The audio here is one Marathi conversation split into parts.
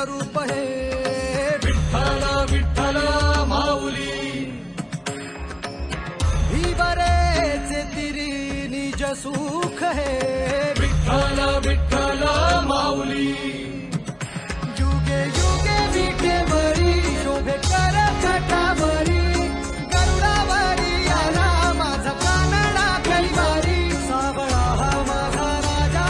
रूप हे विठ्ठल विठ्ठल माऊली ही बरेचे तिरी निज सुख हे विठ्ठल विठ्ठल माऊली युगे युगे विठेवरी शोभे कर छटावरी गरुडावरी आला माझा कानडा कलिवारी सावळा हा माझा राजा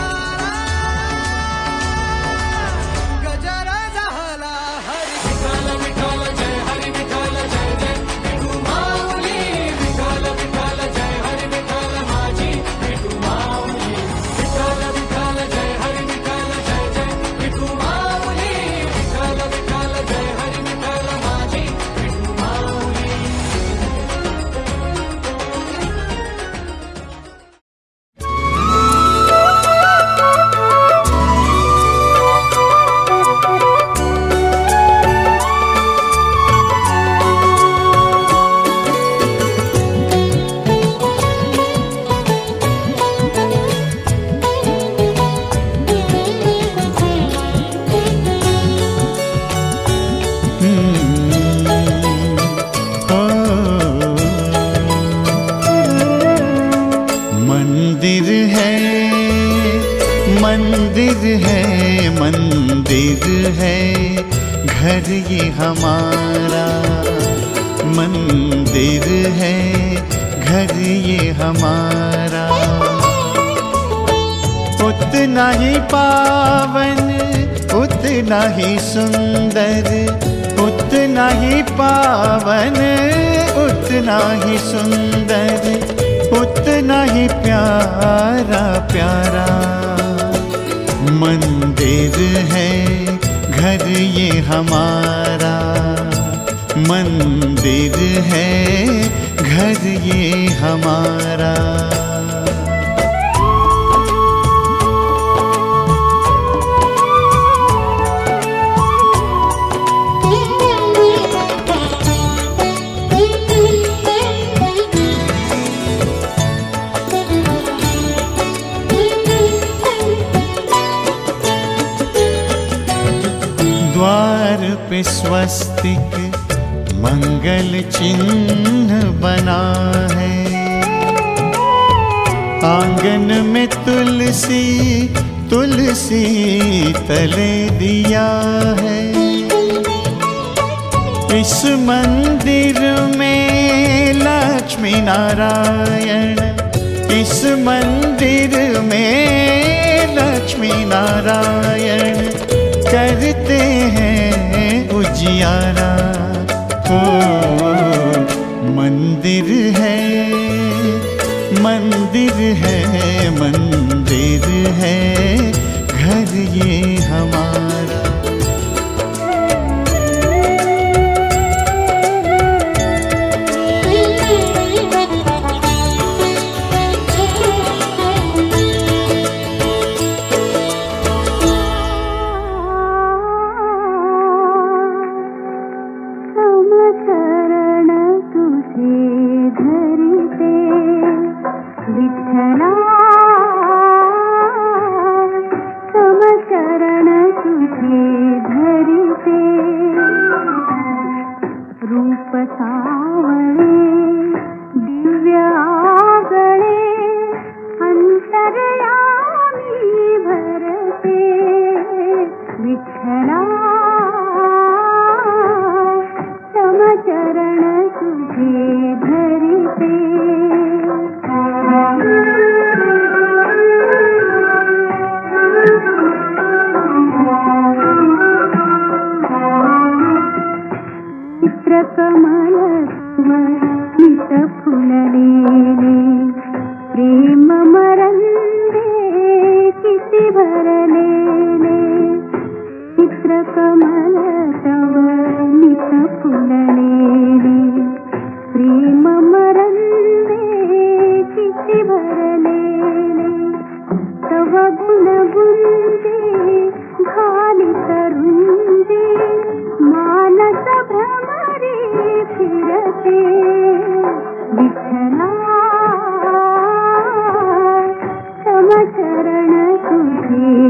गजर झाला हरी विठ्ठल विठ्ठल जय हरी विठ्ठल जय जय विठू माऊली विठ्ठल विठ्ठल जय हरी विठ्ठल माझी विठू माऊली विठ्ठल विठ्ठल जय हरी विठ्ठल जय जय विठू माऊली विठ्ठल विठ्ठल जय हरी विठ्ठल माझी विठू माऊली मंदिर है मंदिर है मंदिर है घर ये हमारा मंदिर है घर ये हमारा उतना ही पावन उतना ही सुंदर उतना ही पावन उतना ही सुंदर उतना ही प्यारा प्यारा मंदिर है घर ये हमारा मंदिर है घर ये हमारा द्वार पे स्वस्तिक मंगल चिन्ह बना है आंगन में तुलसी तुलसी तले दिया है इस मंदिर में लक्ष्मी नारायण इस मंदिर में लक्ष्मी नारायण करते हैं उजियारा ओ मंदिर है मंदिर है मंदिर है घर ये हमारा चरण तुझे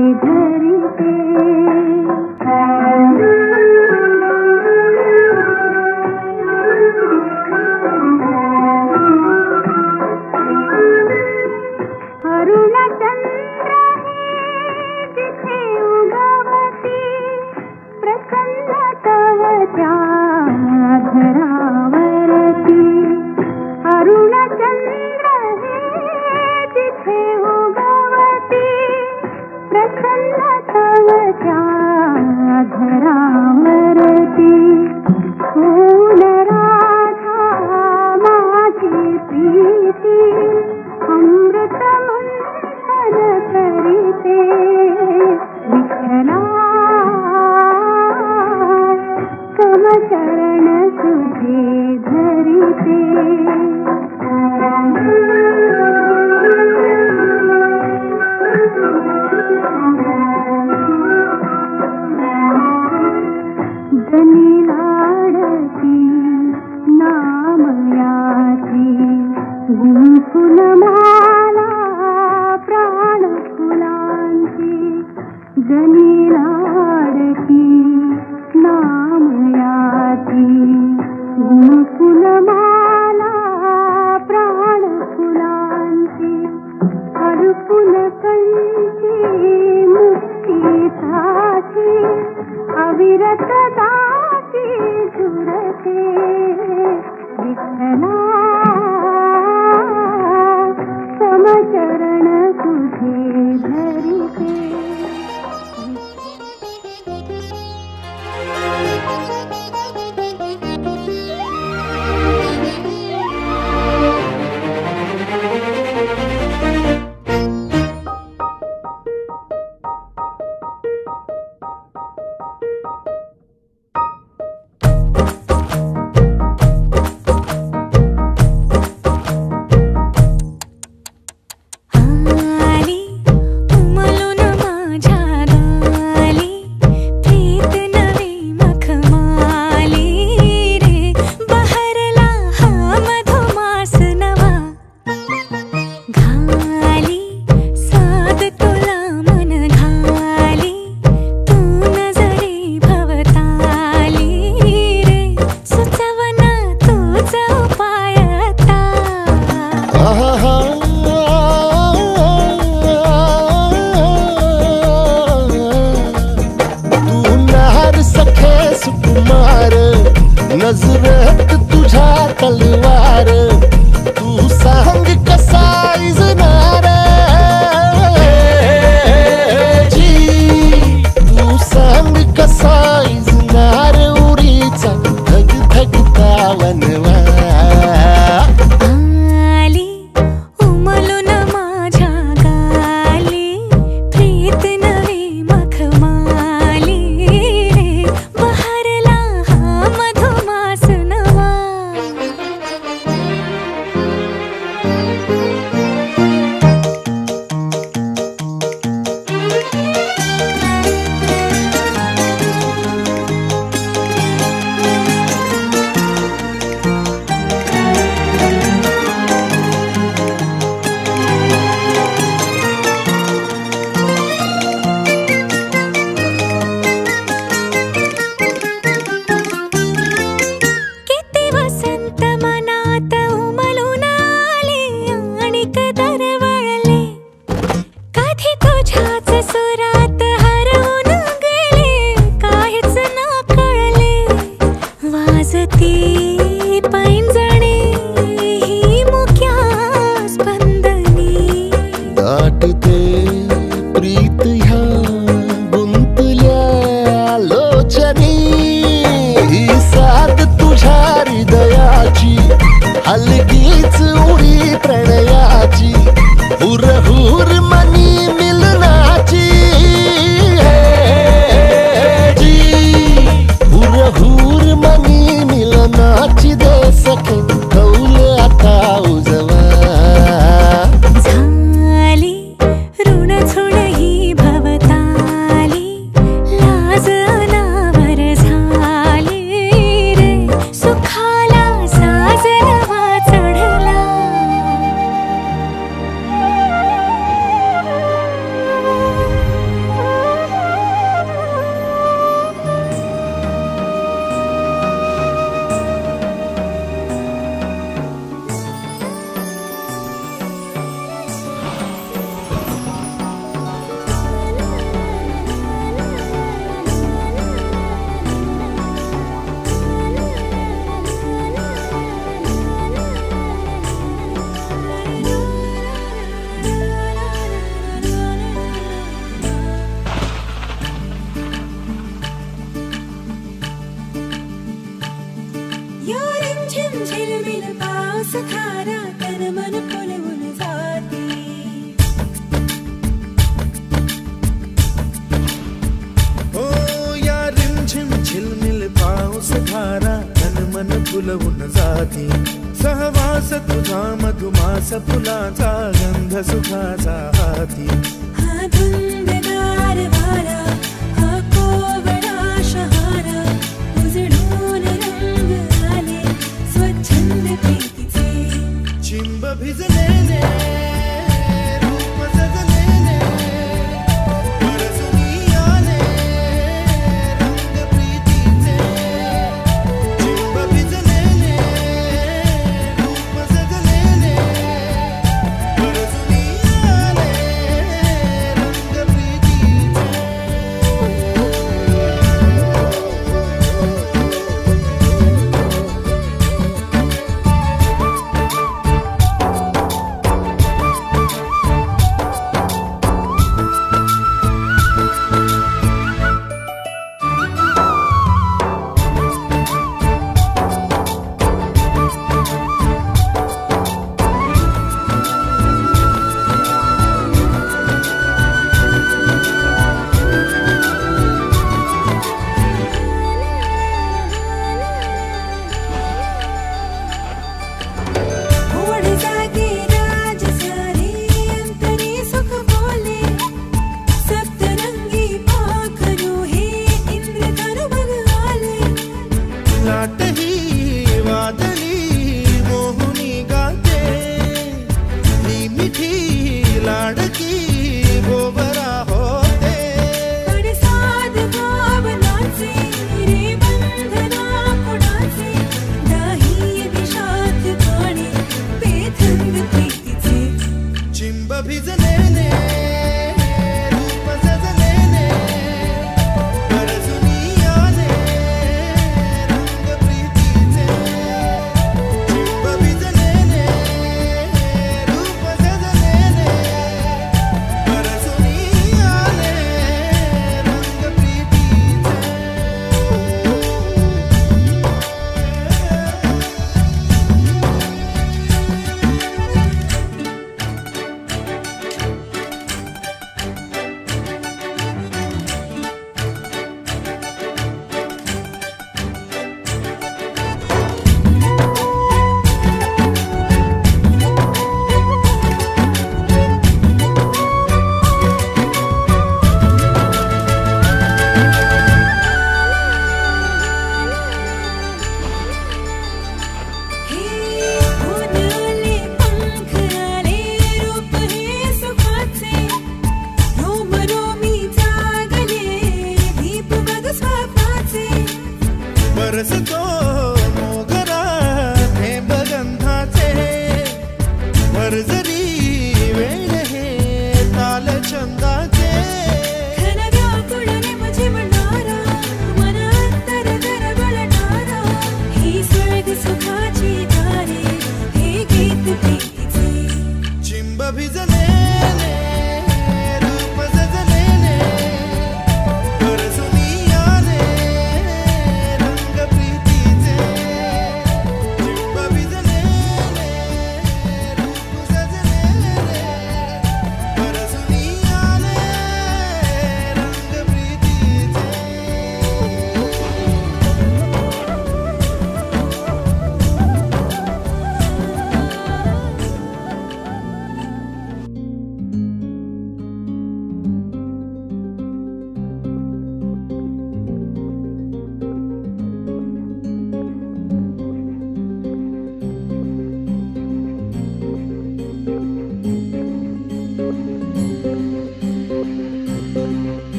रक्त तुझ्या तलवार, तू सांग कसा इजनार जी, तू सांग कसा इजनार उरीचा धग धगता वनवा. आली उमलून माझ्या गाली, प्रीत नवी मखमाली रे, बहरला हा मधुमास नवा. किती वसंत मनात उमलून आली आणि दरवळले, कधी तुझ्याच सुरात हरवून गेले, काहीच न कळले. वाजती पैंजणे ही मुक्या स्पंदनी, दाटते प्रीत ह्या गुंतल्या लोचनी. ही साथ तुझ्या हृदयाची, हलकीच उडी प्रणयाची, हुरहुर मनी मिलनाची जी, हुरहुर मनी मिलनाची दे सखे कौल आता उजवा. झाली ऋण झुण ही भवताली, लाज अनावर झाली रे, सुखाला साज नवा चढला. यो रिमझिम झिलमिल पाऊस खारा, तन मन फुलवून जाती. हो या रिमझिम झिलमिल पाऊस धारा, तन मन फुलवून जाती. सहवास तुझा मधुमास फुलाचा, गंध सुखाचा हाती. हा धुंदगार वारा, हा कोवळा शहारा, उजळून रंग आले स्वच्छंद प्रीतीचे. चिंब भिजलेले रूप सजलेले, परसुनी आले रंग प्रीतीचे. चिंब भिजलेले रूप सजलेले, परसुनी आले रंग प्रीतीचे. ओढ जागे राज सारे, अंतरी सुख बोले, सप्तरंगी पाखरू हे इंद्रधनु बघ आले. लाट ही वादळी मोहुनी गाते, ही मिठी लाडकी गोबरा होते. पडसाद भावनाचे रे बंधना कुणाचे, दाही विषाद पाणी बेथंग प्रीतीचे. चिंब भिजलेले रूप सजलेले, परसुनी आले रंग प्रीतीचे.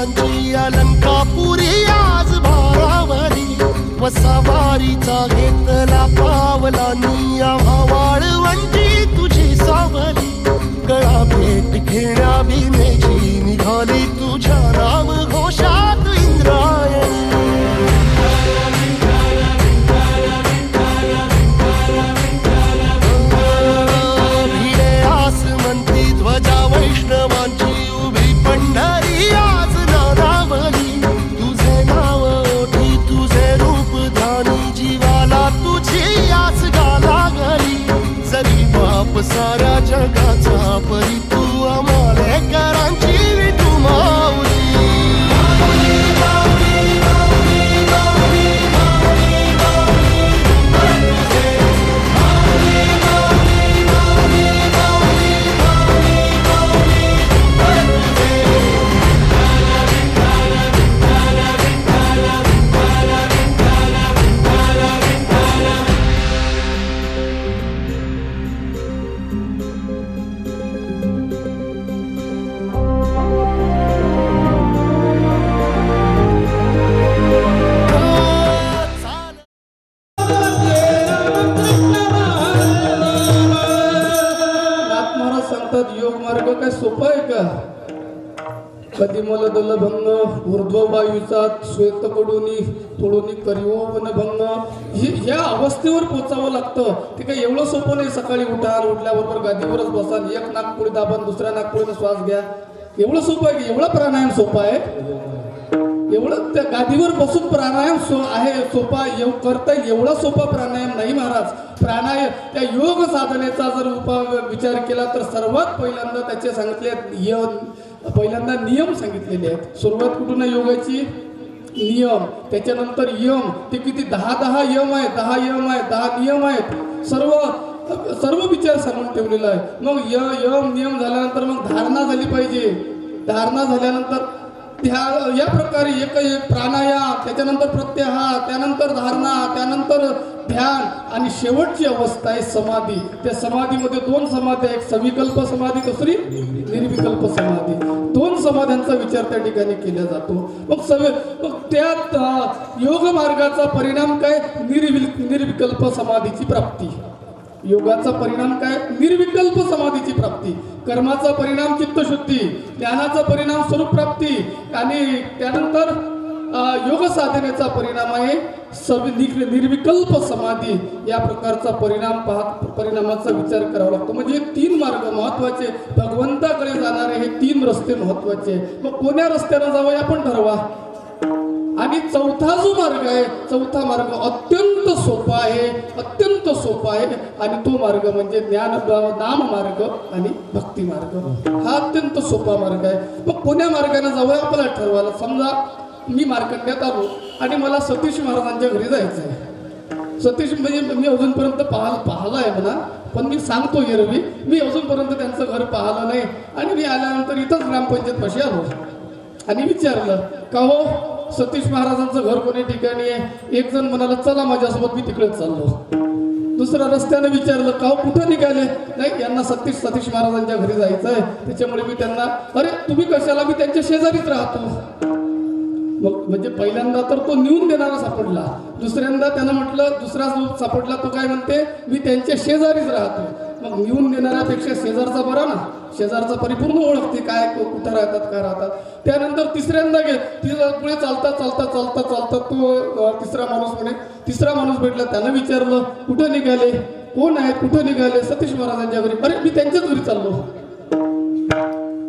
राजांची अलंकापुरी आज भारावरी वसावारीचा घेतला पावलांनी आम्हा वाळवंटी तुझी सावली गळा भेट घेण्या भीमेची निघाली तुझ्या नाम घोषात इंद्रायणी भिडे आसमंती ध्वजा वैष्णवांची उभी पंढरी आज नादावली तुझे नाव ओठी तुझे रूप ध्यानी जीवाला तुझी आस गाला गली जरी बाप साऱ्या जगाचा परी तू आमालेकरांची विठू माऊली कधी मला दलभंग ऊर्ध्ववायूचा श्वेतकडूनी तोडून करिओ वनभंग ह्या अवस्थेवर पोचावं लागतं. ते काही एवढं सोपं नाही. सकाळी उठल्याबरोबर गादीवरच बसा, एक नाकपुडी दाबा दुसऱ्या नाकपुडीनं श्वास घ्या. एवढं सोपं आहे की एवढा प्राणायाम सोपा आहे. एवढं त्या गादीवर बसून प्राणायाम सोपा करता येईल एवढा सोपा प्राणायाम नाही महाराज. प्राणायाम त्या योग साधनेचा जर विचार केला तर सर्वात पहिल्यांदा त्याचे सांगितले पहिल्यांदा नियम सांगितलेले आहेत. सुरुवात कुठून आहे योगाची? नियम, त्याच्यानंतर यम. ते किती 10 यम आहेत, 10 यम आहेत, 10 नियम आहेत. सर्व विचार सांगून ठेवलेला आहे. मग यम नियम झाल्यानंतर मग धारणा झाली पाहिजे. धारणा झाल्यानंतर या प्रकारे एक प्राणायाम, त्याच्यानंतर प्रत्याहार, त्यानंतर धारणा, त्यानंतर ध्यान आणि शेवटची अवस्था आहे समाधी. त्या समाधीमध्ये 2 समाधी आहेत, सविकल्प समाधी, दुसरी निर्विकल्प समाधी. 2 समाध्यांचा विचार त्या ठिकाणी केला जातो. मग त्यात योग मार्गाचा परिणाम काय? निर्विकल्प समाधीची प्राप्ती. योगाचा परिणाम काय? निर्विकल्प समाधीची प्राप्ती. कर्माचा परिणाम चित्तशुद्धी, ज्ञानाचा परिणाम स्वरूप प्राप्ती आणि त्यानंतर योग साधनेचा परिणाम आहे निर्विकल्प समाधी. या प्रकारचा परिणामाचा विचार करावा लागतो. म्हणजे 3 मार्ग महत्वाचे, भगवंताकडे जाणारे हे 3 रस्ते महत्वाचे. मग कोण्या रस्त्यानं जावं आपण ठरवा. आणि चौथा जो मार्ग आहे, चौथा मार्ग अत्यंत सोपा आहे, अत्यंत सोपा आहे. आणि तो मार्ग म्हणजे नाम मार्ग आणि भक्ती मार्ग. हा अत्यंत सोपा मार्ग आहे. मग कोण्या मार्गाने जावं आपल्याला ठरवायला. समजा मी मार्कंड्यात आलो आणि मला सतीश महाराजांच्या घरी जायचं आहे. सतीश म्हणजे मी अजूनपर्यंत पाहिलं आहे म्हणा, पण मी सांगतो एरवी मी अजूनपर्यंत त्यांचं घर पाहिलं नाही. आणि मी आल्यानंतर इथंच ग्रामपंचायत पाशी आलो आणि विचारलं का हो सतीश महाराजांचं घर कोणी ठिकाणी आहे. एक जण म्हणाला चला माझ्यासोबत, मी तिकडेच चाललो. दुसऱ्या रस्त्याने विचारलं का हो कुठं निघाले. नाही, यांना सतीश महाराजांच्या घरी जायचं आहे, त्याच्यामुळे मी त्यांना अरे तुम्ही कशाला, मी त्यांच्या शेजारीच राहतो. मग म्हणजे पहिल्यांदा तर तो नेऊन देणारा सापडला. दुसऱ्यांदा त्यानं म्हटलं, दुसरा सापडला तो काय म्हणते मी त्यांच्या शेजारीच राहतो. मग नेऊन देणाऱ्यापेक्षा शेजारचा बरा ना. शेजारचा परिपूर्ण ओळखते काय कुठं राहतात, काय राहतात. त्यानंतर तिसऱ्यांदा पुढे चालता तो तिसरा माणूस भेटला. त्यानं विचारलं कुठं निघाले, कोण आहेत, कुठं निघाले. सतीश महाराजांच्या घरी. अरे मी त्यांच्याच घरी चाललो.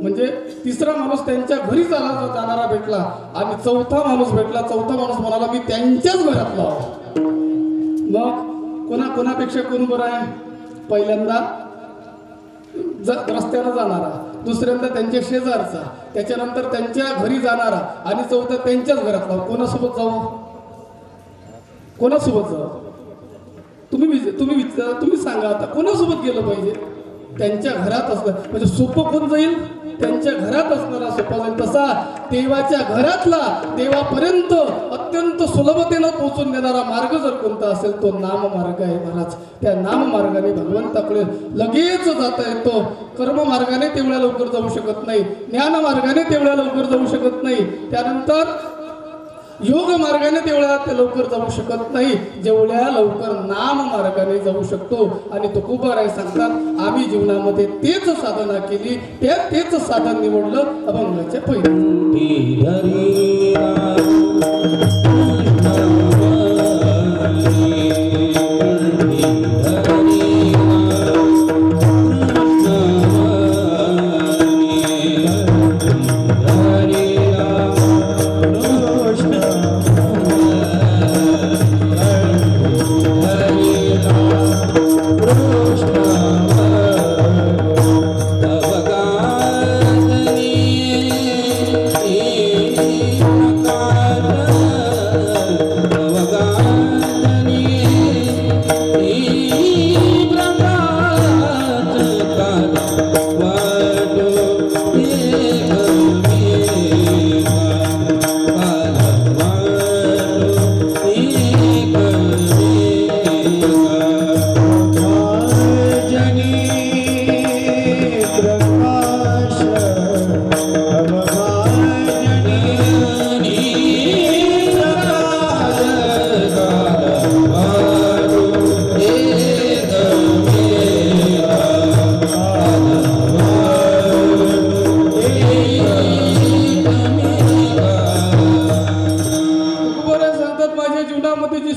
म्हणजे तिसरा माणूस त्यांच्या घरी जाणारा भेटला आणि चौथा माणूस भेटला. चौथा माणूस म्हणाला मी त्यांच्याच घरातला. मग कोणापेक्षा कोण बरं आहे? पहिल्यांदा रस्त्यानं जाणारा, दुसऱ्यांदा त्यांच्या शेजारचा, त्याच्यानंतर त्यांच्या घरी जाणारा आणि चौथा त्यांच्याच घरातला. कोणासोबत जाऊ? तुम्ही सांगा आता कोणासोबत गेलं पाहिजे? त्यांच्या घरात असणार म्हणजे सोपं कोण जाईल? त्यांच्या घरात असणारा सोपा जाईल. तर तसा देवाच्या घरातला देवापर्यंत अत्यंत सुलभतेनं पोहोचून देणारा मार्ग जर कोणता असेल तो नाम मार्ग आहे महाराज. त्या नाम मार्गाने भगवंताकडे लगेच जाता येतो. कर्म मार्गाने तेवढ्या लवकर जाऊ शकत नाही, ज्ञान मार्गाने तेवढ्या लवकर जाऊ शकत नाही, त्यानंतर योग मार्गाने तेवढ्या लवकर जाऊ शकत नाही जेवढ्या लवकर नाम मार्गाने जाऊ शकतो. आणि तुकोबाराय सांगतात आम्ही जीवनामध्ये तेच साधना केली, तेच साधन निवडलं अभंगाच्या पहिल्या.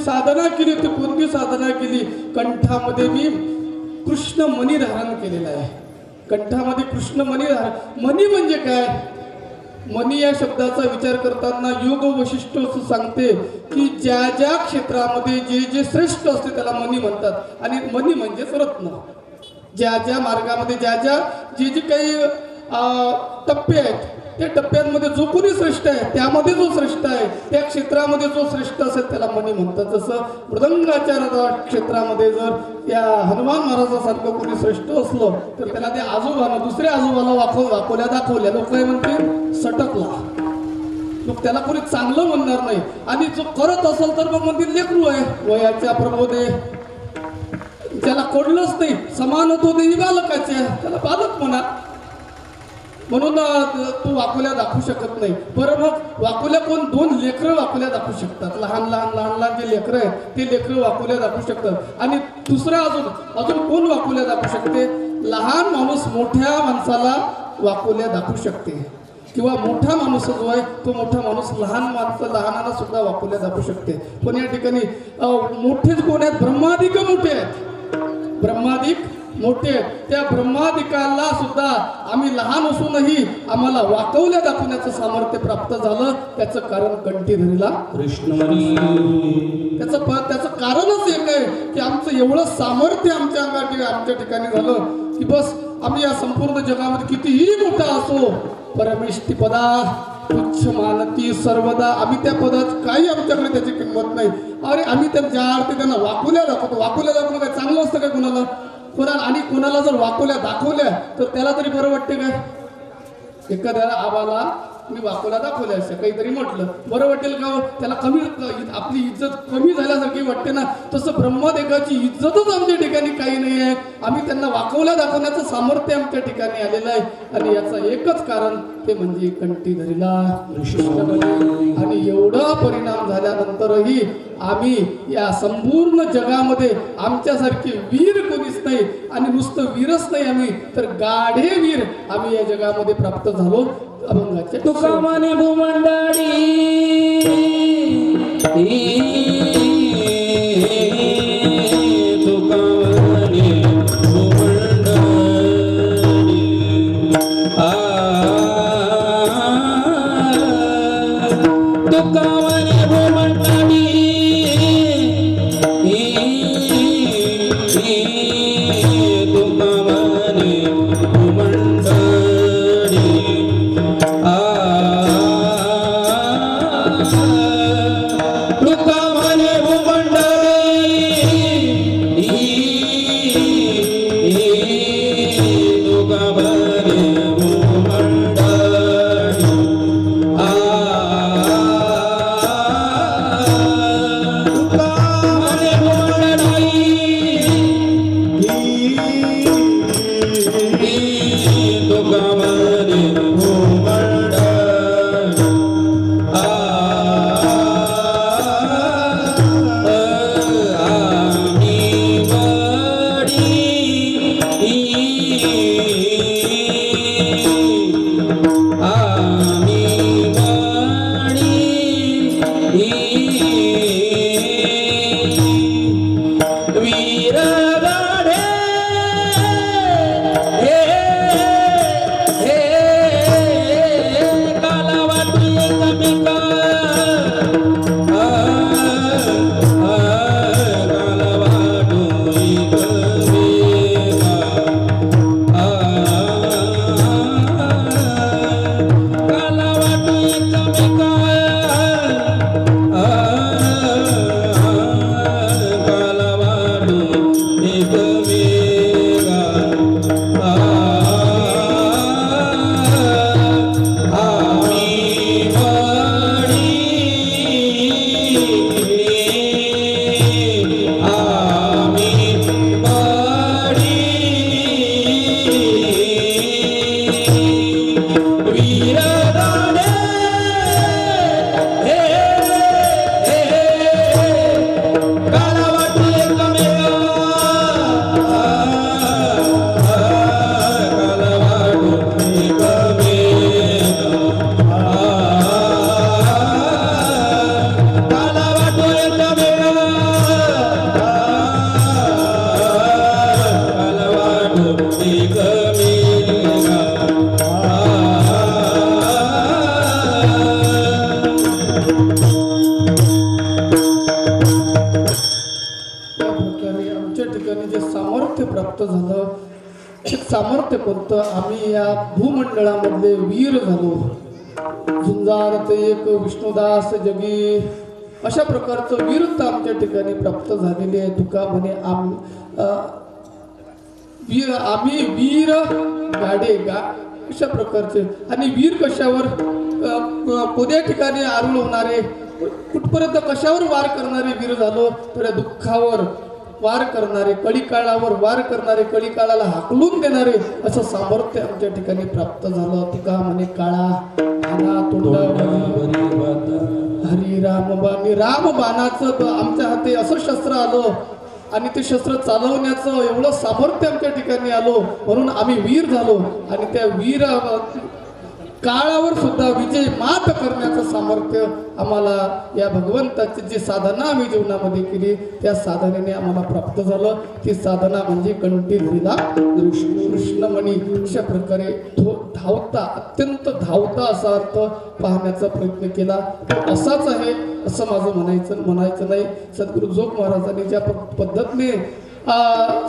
साधना केली ती कोणती साधना केली? कंठामध्ये मी कृष्ण मणी धारण केलेला आहे. कंठामध्ये कृष्ण मणी धारण. मणी म्हणजे काय? मणी या शब्दाचा विचार करताना योग वैशिष्ट असं सांगते की ज्या ज्या क्षेत्रामध्ये जे जे श्रेष्ठ असते त्याला मणी म्हणतात. आणि मणी म्हणजेच रत्न. ज्या ज्या मार्गामध्ये ज्या ज्या जे काही टप्पे आहेत त्या टप्प्यांमध्ये जो कोणी श्रेष्ठ आहे त्यामध्ये जो श्रेष्ठ आहे त्या क्षेत्रामध्ये जो श्रेष्ठ असेल त्याला मणी म्हणतात. जसं मृदंगाच्या क्षेत्रामध्ये जर या हनुमान महाराजासारखं कोणी श्रेष्ठ असलं तर त्याला त्या आजोबानं दुसऱ्या आजोबाला वाकोल्या दाखवल्या लोक काय म्हणते सटकला. मग त्याला कोणी चांगलं म्हणणार नाही. आणि जो करत असेल तर मग म्हणतील लेकरू आहे वयाच्या प्रबोधे ज्याला कोडलंच नाही समान होतो देवी बालकाचे त्याला बालक म्हणा. म्हणून तू वाकुल्या दाखवू शकत नाही. बरं मग वाकुल्या कोण? दोन लेकरं वाकुल्या दाखवू शकतात. लहान लहान लहान लहान जे लेकरं आहेत ते लेकरं वाकुल्या दाखवू शकतात. आणि दुसरा अजून कोण वाकुल्या दाखवू शकते? लहान माणूस मोठ्या माणसाला वाकुल्या दाखवू शकते. किंवा मोठा माणूस जो आहे तो मोठा माणूस लहानाला सुद्धा वाकुल्या दाखवू शकते. पण या ठिकाणी मोठेच कोण आहेत? ब्रह्मादिक मोठे आहेत. ब्रह्मादिक मोठे. त्या ब्रह्मादिकाला सुद्धा आम्ही लहान असूनही आम्हाला वाकवल्या दाखवण्याचं सामर्थ्य प्राप्त झालं. त्याचं कारण कंठीधरीला कृष्णमणी. त्याचं कारणच एक आहे की आमचं एवढं सामर्थ्य आमच्या ठिकाणी झालं की बस आम्ही या संपूर्ण जगामध्ये कितीही मोठा असो परमेष्ठी पदा तुच्छ मानती सर्वदा. आम्ही त्या पदात काही आमच्याकडे त्याची किंमत नाही. अरे आम्ही ज्या अर्थी त्यांना वाकुल्या दाखवतो. वाकुल्या दाखवणं काय चांगलं असतं काय कोणाला? आणि कोणाला जर वाकुल्या दाखवल्या तर त्याला तरी बरं वाटते काय? एखाद्या आबाला मी वाकुल्या दाखवल्या असं काहीतरी म्हटलं बरं वाटेल का? त्याला कमी आपली इज्जत कमी झाल्यासारखी वाटते ना. तसं ब्रह्मदेवाची इज्जतच आमच्या ठिकाणी काही नाही आहे. आम्ही त्यांना वाकवल्या दाखवण्याचं सामर्थ्य आमच्या ठिकाणी आलेलं आहे. आणि याचं एकच कारण ते म्हणजे कंठीधरीला कृष्णमणी. आणि एवढा परिणाम झाल्यानंतरही आम्ही या संपूर्ण जगामध्ये आमच्यासारखे वीर कोणीच नाही. आणि नुसतं वीरच नाही आम्ही तर गाढे वीर आम्ही या जगामध्ये प्राप्त झालो. अभंगाच्या तुकामाने भूमंडळी सामर्थ्य कोणतं? आम्ही या भूमंडळामधले वीर झालो. झुंजार ते एक विष्णुदास जगी, अशा प्रकारचं वीरत्व आमच्या ठिकाणी प्राप्त झालेली आहे. तुका म्हणे आम्ही वीर गाडे अशा प्रकारचे. आणि वीर कशावर, कोणत्या ठिकाणी आरूढ होणारे, कुठपर्यंत कशावर वार करणारे वीर झालो? तर दुःखावर वार करणारे, कळीकाळावर वार करणारे, कळीकाळाला हाकलून देणारे असं सामर्थ्य आमच्या ठिकाणी प्राप्त झालं. तुका म्हणे काळा हाना तोंडावरी हरी रामबाणी. रामबाणाचं आमच्या हाती असं शस्त्र आलं आणि ते शस्त्र चालवण्याचं एवढं सामर्थ्य आमच्या ठिकाणी आलो, म्हणून आम्ही वीर झालो. आणि त्या वीर काळावर सुद्धा विजय मात करण्याचं सामर्थ्य आम्हाला या भगवंताची जी साधना आम्ही जीवनामध्ये केली त्या साधनेने आम्हाला प्राप्त झालं. ती साधना म्हणजे कंठी धरिला कृष्णमणी. अशा प्रकारे धावता, अत्यंत धावता असा अर्थ पाहण्याचा प्रयत्न केला. तो असाच आहे असं माझं म्हणायचं नाही. सद्गुरु जोग महाराजांनी ज्या पद्धतीने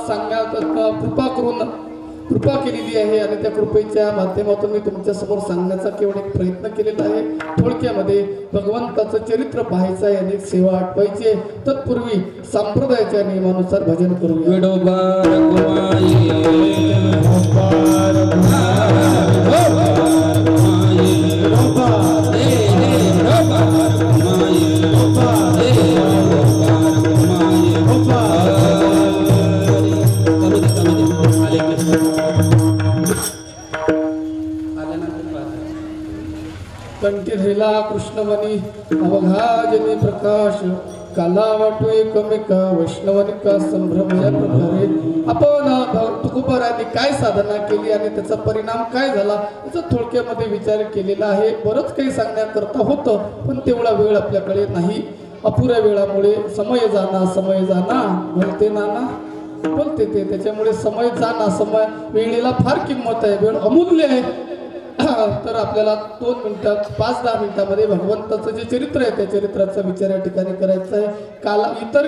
सांगण्यात कृपा केलेली आहे आणि त्या कृपेच्या माध्यमातून मी तुमच्या समोर सांगण्याचा केवळ एक प्रयत्न केलेला आहे. थोडक्यामध्ये भगवंताचं चरित्र पाहायचं आहे आणि सेवा आठवायची आहे. तत्पूर्वी संप्रदायाच्या नियमानुसार भजन करूया. कंठी धरिला कृष्णमणी अवघाजनी प्रकाश, काला वाटू एकमेका वैष्णवनिका संभ्रम. या प्रकारे आपण तुकोबारांनी काय साधना केली आणि त्याचा परिणाम काय झाला याचा थोडक्यामध्ये विचार केलेला आहे. बरंच काही सांगण्याकरता होतं पण तेवढा वेळ आपल्याकडे नाही. अपुऱ्या वेळामुळे समय जाना बोलते नाना बोलते ते, त्याच्यामुळे समय जाना, समय वेळेला फार किंमत आहे, वेळ अमूल्य आहे. तर आपल्याला 2 मिनिटात 5-10 मिनिटामध्ये भगवंताचं जे चरित्र आहे त्या चरित्राचा विचार या ठिकाणी करायचा आहे. काल इतर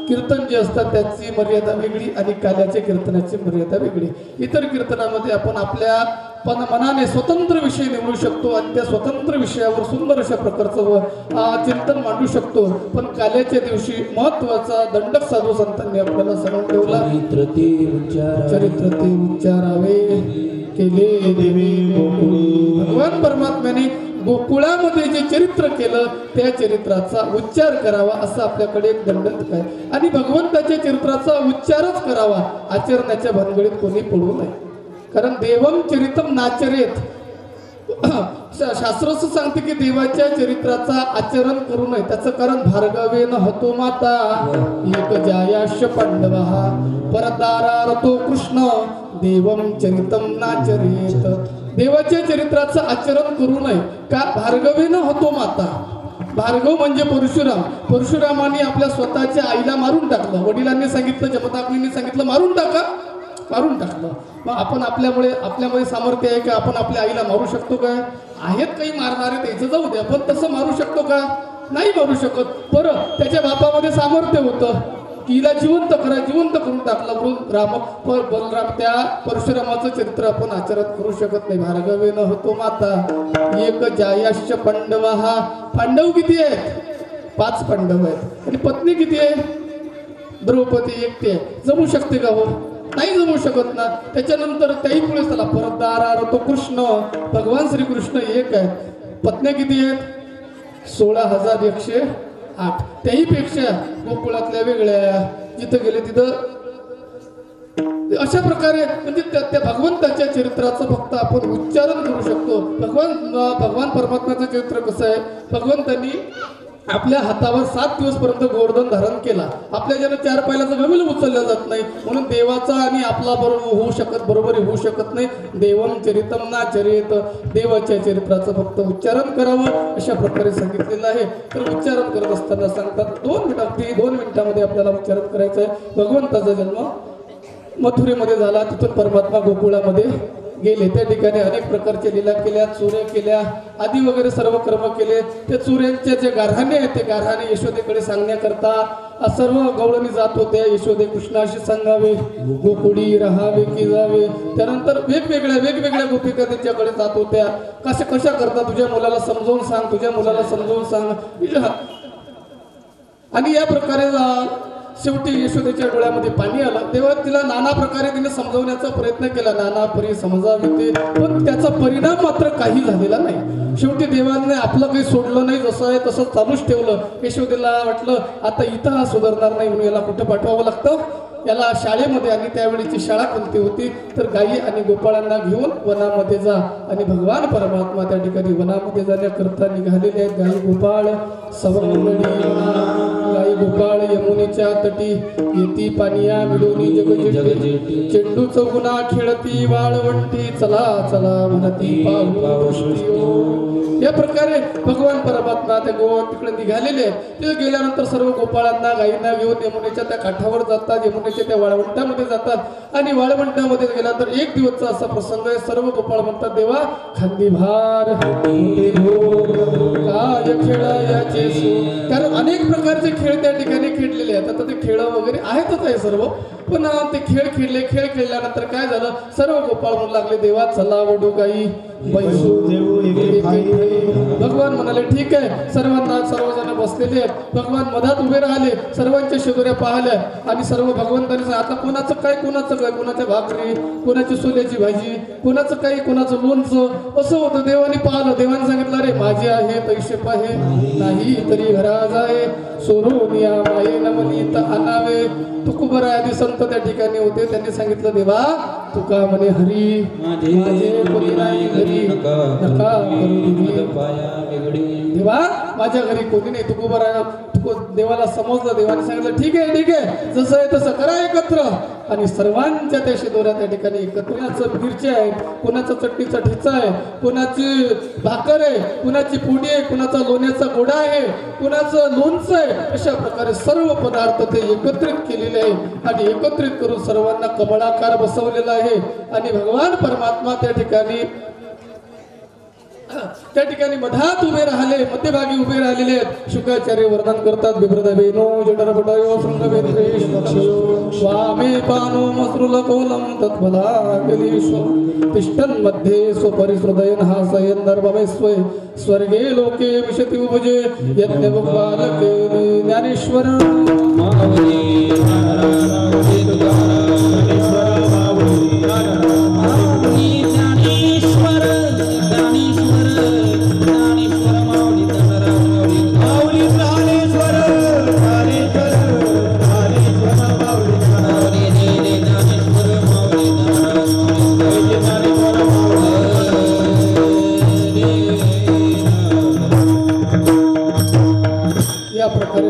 कीर्तन जे असतात त्याची मर्यादा वेगळी आणि काल्याच्या कीर्तनाची मर्यादा वेगळी. इतर कीर्तनामध्ये आपण आपल्या मनाने स्वतंत्र विषय निवडू शकतो आणि त्या स्वतंत्र विषयावर सुंदर अशा प्रकारचं चिंतन मांडू शकतो. पण काल्याच्या दिवशी महत्वाचा दंडक साधू संतांनी आपल्याला सांगून ठेवला, चरित्र ते उच्चारावे केले देवी गोकुळी. भगवान परमात्म्याने गोकुळामध्ये जे चरित्र केलं त्या चरित्राचा उच्चार करावा असं आपल्याकडे एक दंडक आहे. आणि भगवंताच्या चरित्राचा उच्चारच करावा, आचरण्याच्या भानगडीत कोणी पडू नये. कारण देवम चरितम नाचरेत, शास्त्र असं सांगते की देवाच्या चरित्राचा आचरण करू नये. त्याचं कारण भार्गवेन हतो माता एक जायाश पांडवा परदारारतो कृष्ण देवम चरितम नाचरेत. देवाच्या चरित्राचं आचरण करू नये का? भार्गवेन हतो माता. भार्गव म्हणजे परशुरामाने आपल्या स्वतःच्या आईला मारून टाकलं. वडिलांनी सांगितलं, जमदग्नींनी सांगितलं मारून टाकलं. मग आपण आपल्यामध्ये सामर्थ्य आहे का? आपण आपल्या आईला मारू शकतो का? आहेत काही मारणारे त्याचं जाऊ द्या, पण तसं मारू शकतो का? नाही मारू शकत. बरं, त्याच्या बापामध्ये सामर्थ्य होतं की हिला जिवंत करून टाकलं म्हणून बलराम त्या परशुरामाचं चरित्र आपण आचरण करू शकत नाही. भार्गवेन होतो माता एक जायाश्च पांडवा. पांडव किती आहेत? 5 पांडव आहेत. आणि पत्नी किती आहे? द्रौपदी एकटी आहे. जमू शकते का? हो, नाही जमू शकत ना. त्याच्यानंतर त्याही पुढे चला परदारार तो कृष्ण, भगवान श्रीकृष्ण एक आहेत. पत्न्या किती आहेत? 16,108. त्याही पेक्षा गोकुळातल्या वेगळ्या, जिथं गेले तिथं. अशा प्रकारे म्हणजे त्या भगवंताच्या चरित्राचं फक्त आपण उच्चारण करू शकतो. भगवान परमात्म्याचं चरित्र कसं आहे? भगवंतांनी आपल्या हातावर 7 दिवसपर्यंत गोवर्धन धारण केला. आपल्या ज्यानं 4 पायलाचा गमिल उचलला जात नाही, म्हणून देवाचा आणि आपला बरोबरी होऊ शकत नाही. देवम चरितम ना चरित, देवाच्या चरित्राचं फक्त उच्चारण करावं अशा प्रकारे सांगितलेलं आहे. तर उच्चारण करत असताना सांगतात 2 मिनिटामध्ये आपल्याला उच्चारण करायचं आहे. भगवंताचा जन्म मथुरेमध्ये झाला, तिथून परमात्मा गोकुळामध्ये गेले. त्या ठिकाणी अनेक प्रकारच्या लीला केल्या, चोऱ्या केल्या, आदी वगैरे सर्व कर्म केले. त्या चोऱ्यांचे जे गारहाणे आहेत ते गारहाणे यशोदेकडे सांगण्याकरता सर्व गवळणी जात होत्या. यशोदे कृष्णाशी सांगावे गोकुळी राहावे की जावे. त्यानंतर वेगवेगळ्या गोपिका त्यांच्याकडे जात होत्या. कशा करता तुझ्या मुलाला समजावून सांग, तुझ्या मुलाला समजावून सांग. आणि या प्रकारे शेवटी यशोदेच्या डोळ्यामध्ये पाणी आलं. तेव्हा तिला नाना प्रकारे तिने समजवण्याचा प्रयत्न केला, नाना परी समजावे ते, पण त्याचा परिणाम मात्र काही झालेला नाही. शेवटी देवाने आपलं काही सोडलं नाही, जसं आहे तसं चालूच ठेवलं. यशोदेला वाटलं आता इथं हा सुधारणार नाही म्हणून याला कुठं पाठवावं लागतं, याला शाळेमध्ये. आणि त्यावेळीची शाळा कोणती होती तर गायी आणि गोपाळांना घेऊन वनामध्ये जा. आणि भगवान परमात्मा त्या ठिकाणी वनामध्ये जाण्याकरता निघालेले आहेत. गायी गोपाळ सवंगडी गायी गोपाळ यमुनेच्या तटी येती पानिया मिळवणी जगजेटी. चेंडू चौगुना खेळती वाळवंटी चला चला म्हणती पाऊस. या प्रकारे भगवान परमात्मा त्या तिकडे निघालेले आहेत. तिथे गेल्यानंतर सर्व गोपाळांना गायींना घेऊन यमुनेच्या त्या काठावर जातात, यमुनेच्या त्या वाळवंटामध्ये जातात. आणि वाळवंटामध्ये गेल्यानंतर एक दिवसचा असा प्रसंग आहे. सर्व गोपाळ म्हणतात देवा खांदी भार काय खेळायचे. कारण अनेक प्रकारचे खेळ त्या ठिकाणी खेळलेले आहेत. आता ते खेळ वगैरे आहेतच आहे सर्व, पण ते खेळ खेळल्यानंतर काय झालं, सर्व गोपाळ म्हणू लागले देवा चला वडू गाई बैसू. भगवान म्हणाले ठीक आहे. सर्वजण बसलेले आहेत. भगवान मधात उभे राहिले, सर्वांच्या शिदोऱ्या पाहिल्या. आणि सर्व भगवंतांनी आता कोणाचं काय कोणाच्या भाकरी, कोणाची सोल्याची भाजी, कोणाचं काही, कोणाचं लोणचं असं होतं. देवाने पाहिलं. देवाने सांगितलं अरे माझे आहे पैसे पाहे नाही तरी घरा जाय सोडून या माये नमनीत आणावे. तुकोबरा आदी संत त्या ठिकाणी होते. त्यांनी सांगितलं देवा तुका म्हणे हरी माझे कोणी नाही घरी नका करू देवा माझ्या घरी कोणी नाही. तुकोबरा देवाला समजलं. देवाने सांगितलं ठीक आहे जसं आहे तसं करा एकत्र. आणि सर्वांच्या त्या शिदोऱ्या त्या ठिकाणी एकत्र. कोणाचं मिरच्या आहे, कोणाचं चटणीचा ठेचा आहे, कोणाची भाकर आहे, कोणाची पोडी आहे, कोणाचा लोण्याचा गोडा आहे, कोणाचं लोणचं आहे. अशा प्रकारे सर्व पदार्थ ते एकत्रित केलेले आहे. आणि एकत्रित करून सर्वांना कमळाकार बसवलेला आहे. आणि भगवान परमात्मा त्या ठिकाणी मधात उभे राहिले, मध्यभागी उभे राहिलेले आहेत. शुकाचार्य वर्णन करतात बिभ्रदवेनो जडरपटयो शृंगवेद्रेश स्वामे पानो मसृल कोलम तत्फलाकलीशो तिष्ठन् मध्ये स्वपरिसृदयन् हासयन् नर्वमेस्वे स्वर्गे लोके विशति उपजे यज्ञबालके ज्ञानेश्वर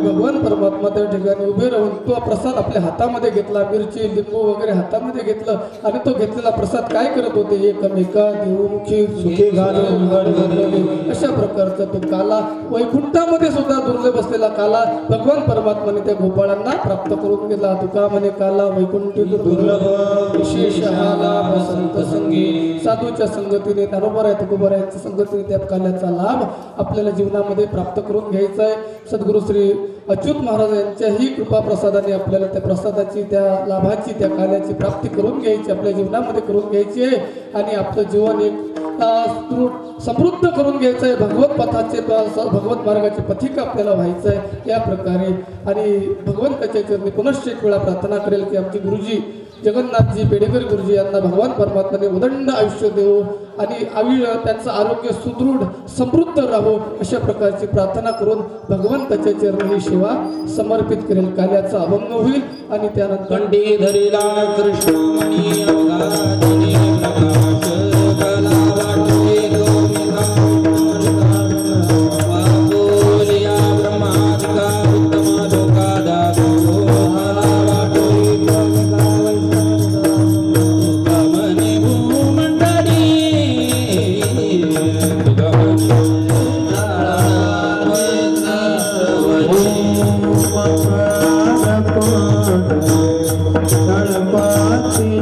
भगवान परमात्मा त्या ठिकाणी उभे राहून तो प्रसाद आपल्या हातामध्ये घेतला. मिरची लिंबू वगैरे हातामध्ये घेतलं. आणि तो घेतलेला प्रसाद काय करत होते, एकमेका देवमुखी सुखे घालून अशा प्रकारचा तो काला वैकुंठामध्ये सुद्धा दुर्लभ असलेला काला भगवान परमात्माने त्या गोपाळांना प्राप्त करून दिला. तुका म्हणे काला वैकुंठी दुर्लभ विशेष लाभ संत संगी. साधूच्या संगतीने ज्ञानोबा आहे तुकोबा यांच्या संगतीने त्या काल्याचा लाभ आपल्याला जीवनामध्ये प्राप्त करून घ्यायचा आहे. सद्गुरु श्री अच्युत महाराज यांच्याही कृपा प्रसादाने आपल्याला त्या प्रसादाची, त्या लाभाची, त्या कार्याची प्राप्ती करून घ्यायची, आपल्या जीवनामध्ये करून घ्यायची आहे. आणि आपलं जीवन एक समृद्ध करून घ्यायचं आहे. भगवत पथाचे, भगवत मार्गाचे पथिक आपल्याला व्हायचं आहे. या प्रकारे आणि भगवंताच्या चरणी पुनश्च एक वेळा प्रार्थना करेल की आमचे गुरुजी जगन्नाथजी पेडेकर गुरुजी यांना भगवान परमात्माने उदंड आयुष्य देवो आणि त्यांचं आरोग्य सुदृढ समृद्ध राहो अशा प्रकारची प्रार्थना करून भगवंताच्या चरणी ही सेवा समर्पित करेल. कार्याचा अभंग होईल आणि त्यानंतर कंठी धरिला कृष्णमणी अवघातिनी प्रकाश कला वाटते वापोलिया ब्रह्मादिका उत्तम लोकादातो उत्तमने भूमंडळी गणपती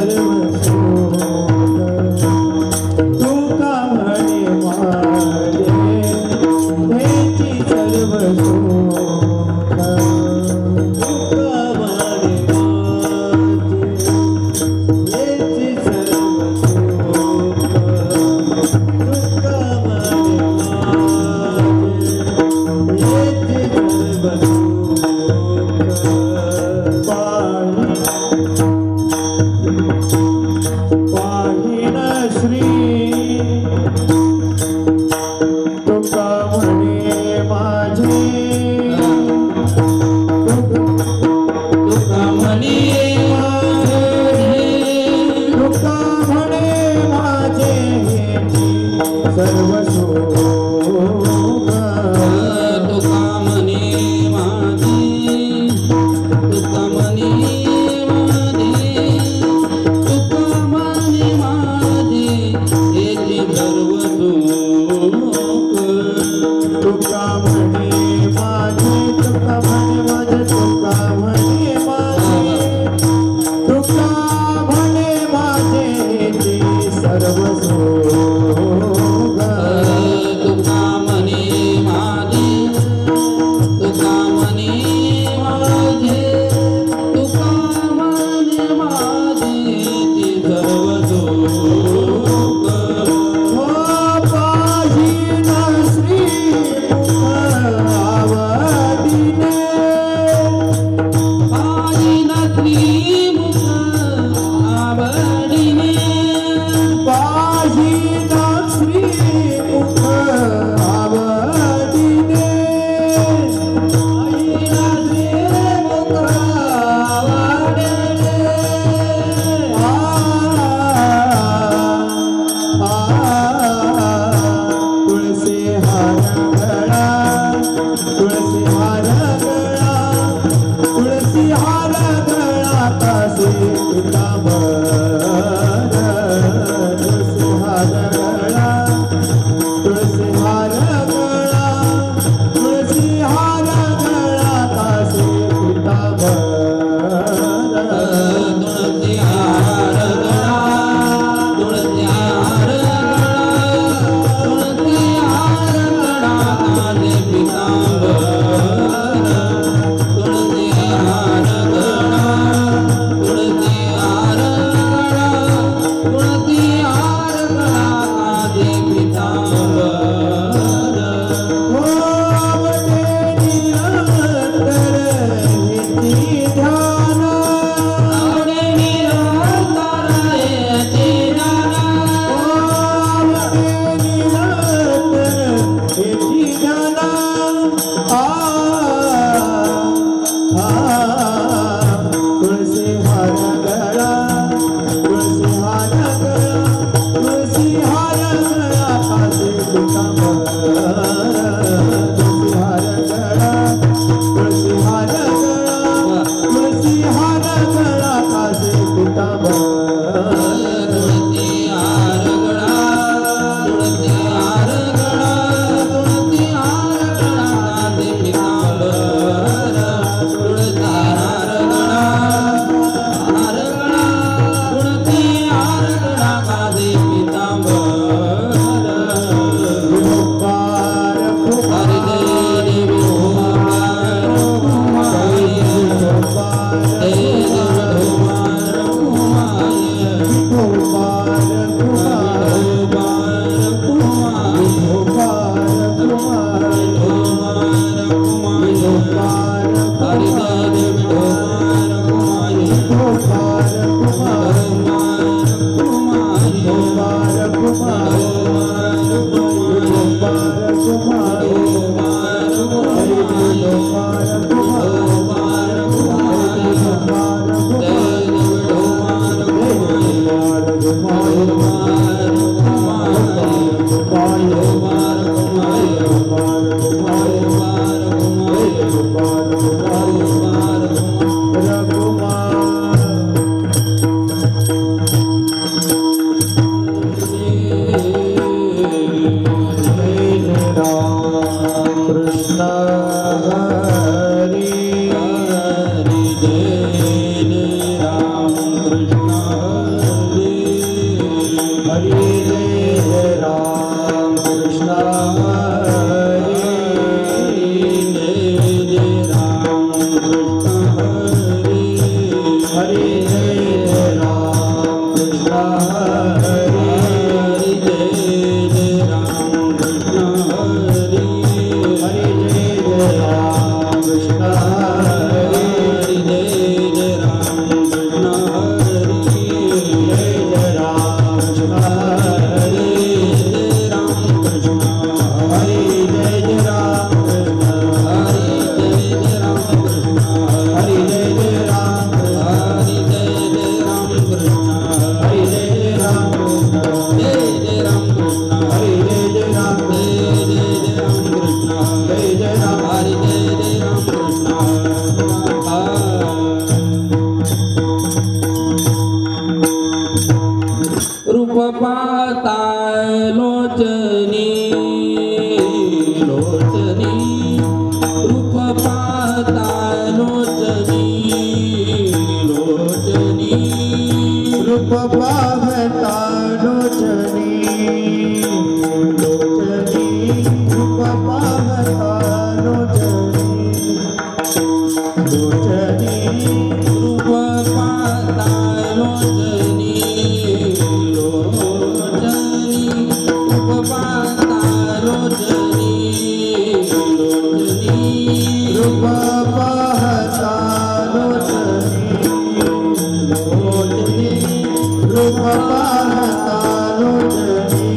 सर्व सुख तुका म्हणे माझे हेची सर्व सुख तुका म्हणे माझे हेची सर्व सुख तुका म्हणे माझे हेची सर्व पाहिन श्री तुका म्हणे माझे तुका म्हणे माझे सर्व सुख तुका म्हणे माझे तुका म्हणे तुका म्हणे माझे तुका म्हणे माझे तुका म्हणे माझे तुका म्हणे माझे ते सर्व सुख तुका म्हणे माझे तुका म्हणे माझे तुका म्हणे माझे ते सर्व सुख तुळसी रूप पाहताय लोचनी लोचनी रूप पाहताय लोचनी लोचनी रूप पाहता लोचनी लोचनी रूप पाहता लोचनी लोचनी रूप पाहताय लोचनी लोचनी रूप पाहताय लोचनी लोचनी रूप पाहता लोचनी लोचनी रूप पाहता लोचनी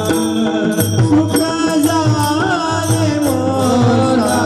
सुख जाले मोरा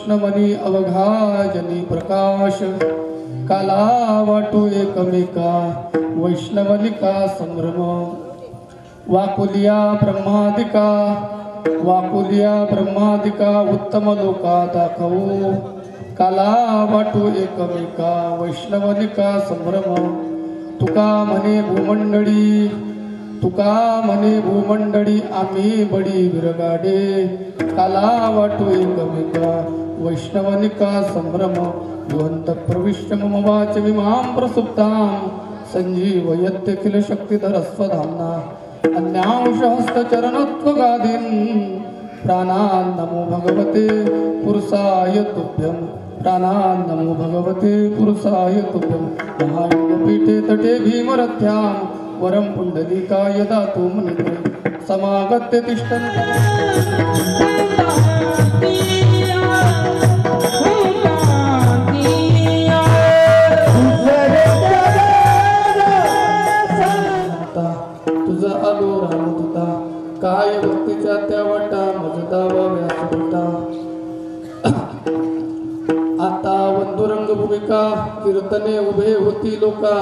कृष्णमणी अवघा जनी प्रकाश काला वाटो एकमेका वैष्णवलिका संभ्रम वाकुलिया ब्रह्मादिका उत्तम लोका दाखवू काला वाटो एकमेका वैष्णवलिका संभ्रम तुका म्हणे भूमंडळी आम्ही बडी विरगाडे काला वाटो एकमेका वैष्णवनिका संभ्रम युवंत प्रविष्ट मम वाच विमां प्रसुप्तां संजीवयत्यखिल शक्तिधरस्वधाम्ना अन्यांश हस्तचरणत्वगादीन् प्राणान् नमो भगवते पुरुषाय तुभ्यं प्राणान् नमो भगवते पुरुषाय तुभ्यं महायोगपीठे तटे भीमरथ्यां वरं पुंडलिकाय दातु मुनिते समागत्य तिष्ठन्ति तुझा आलो रामदूता काय भक्तीच्या त्या वाटा मजदावा व्यासपीठा आता वंदुरंग भूमिका कीर्तने उभे होती लोका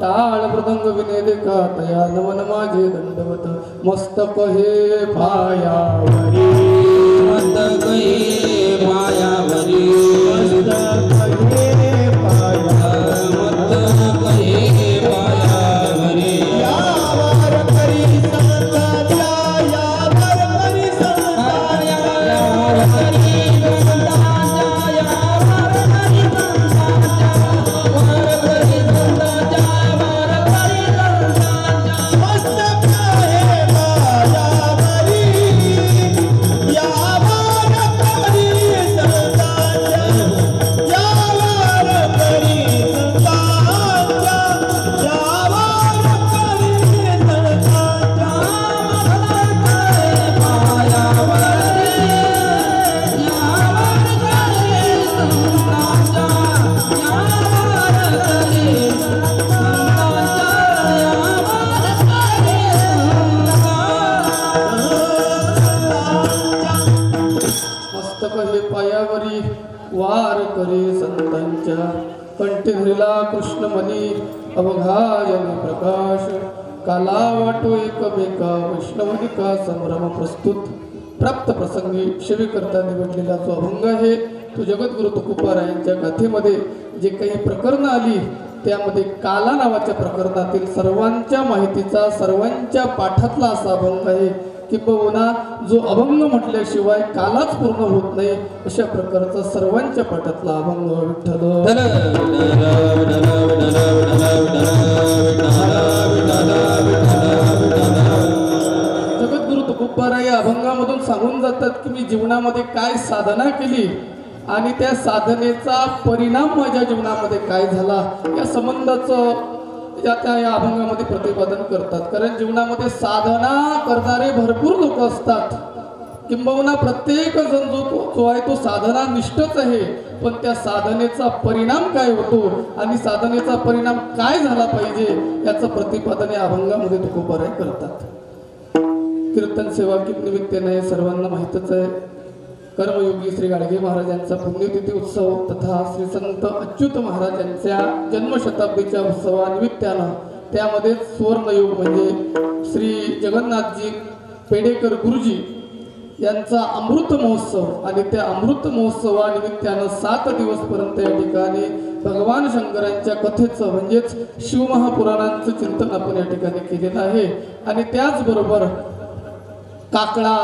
टाळ मृदंग विने देखा तया नमन माझे दंडवत मस्तक हे पायावरी मस्तक हे पायावरी मस्तक हे पायावरी यावर करी समता यावर करी समता यावर करी समता यावर करी समता मस्तक हे पायावरी यावर करी समता यावर करी मस्तक हे पायावरी वार करे संतांच्या कंठी धरिला कृष्णमणी अवघायनी प्रकाश काला वाटो एकमेका वैष्णवनिका संभ्रम प्रस्तुत प्राप्त प्रसंगी शिवीकरता निवडलेला जो अभंग आहे तो जगद्गुरु तुकोबारायांच्या गाथेमध्ये जे काही प्रकरणं आली त्यामध्ये काला नावाच्या प्रकरणातील सर्वांच्या माहितीचा सर्वांच्या पाठातला असा अभंग आहे किंबहुना जो अभंग म्हटल्याशिवाय कालाच पूर्ण होत नाही अशा प्रकारचा सर्वांच्या पाठातला अभंग विठ्ठल जगद्गुरु तुकोबाराय या अभंगामधून सांगून जातात की मी जीवनामध्ये काय साधना केली आणि त्या साधनेचा परिणाम माझ्या जीवनामध्ये काय झाला या संबंधाचं या अभंगामध्ये प्रतिपादन करतात. कारण जीवनामध्ये साधना करणारे भरपूर लोक असतात किंबहुना प्रत्येक जण जो आहे तो साधना निष्ठच आहे पण त्या साधनेचा परिणाम काय होतो आणि साधनेचा परिणाम काय झाला पाहिजे याचं प्रतिपादन या अभंगामध्ये तुकोबाराय करतात. कीर्तन सेवा निमित्ताने सर्वांना माहीतच आहे कर्मयोगी श्री गाडगे महाराजांचा पुण्यतिथी उत्सव तथा श्री संत अच्युत महाराजांच्या जन्मशताब्दीच्या उत्सवानिमित्तानं त्यामध्ये सुवर्णयोग म्हणजे श्री जगन्नाथजी पेडेकर गुरुजी यांचा अमृत महोत्सव आणि त्या अमृत महोत्सवानिमित्तानं 7 दिवसपर्यंत या ठिकाणी भगवान शंकरांच्या कथेचं म्हणजेच शिवमहापुराणांचं चिंतन आपण या ठिकाणी केलेलं आहे. आणि त्याचबरोबर काकडा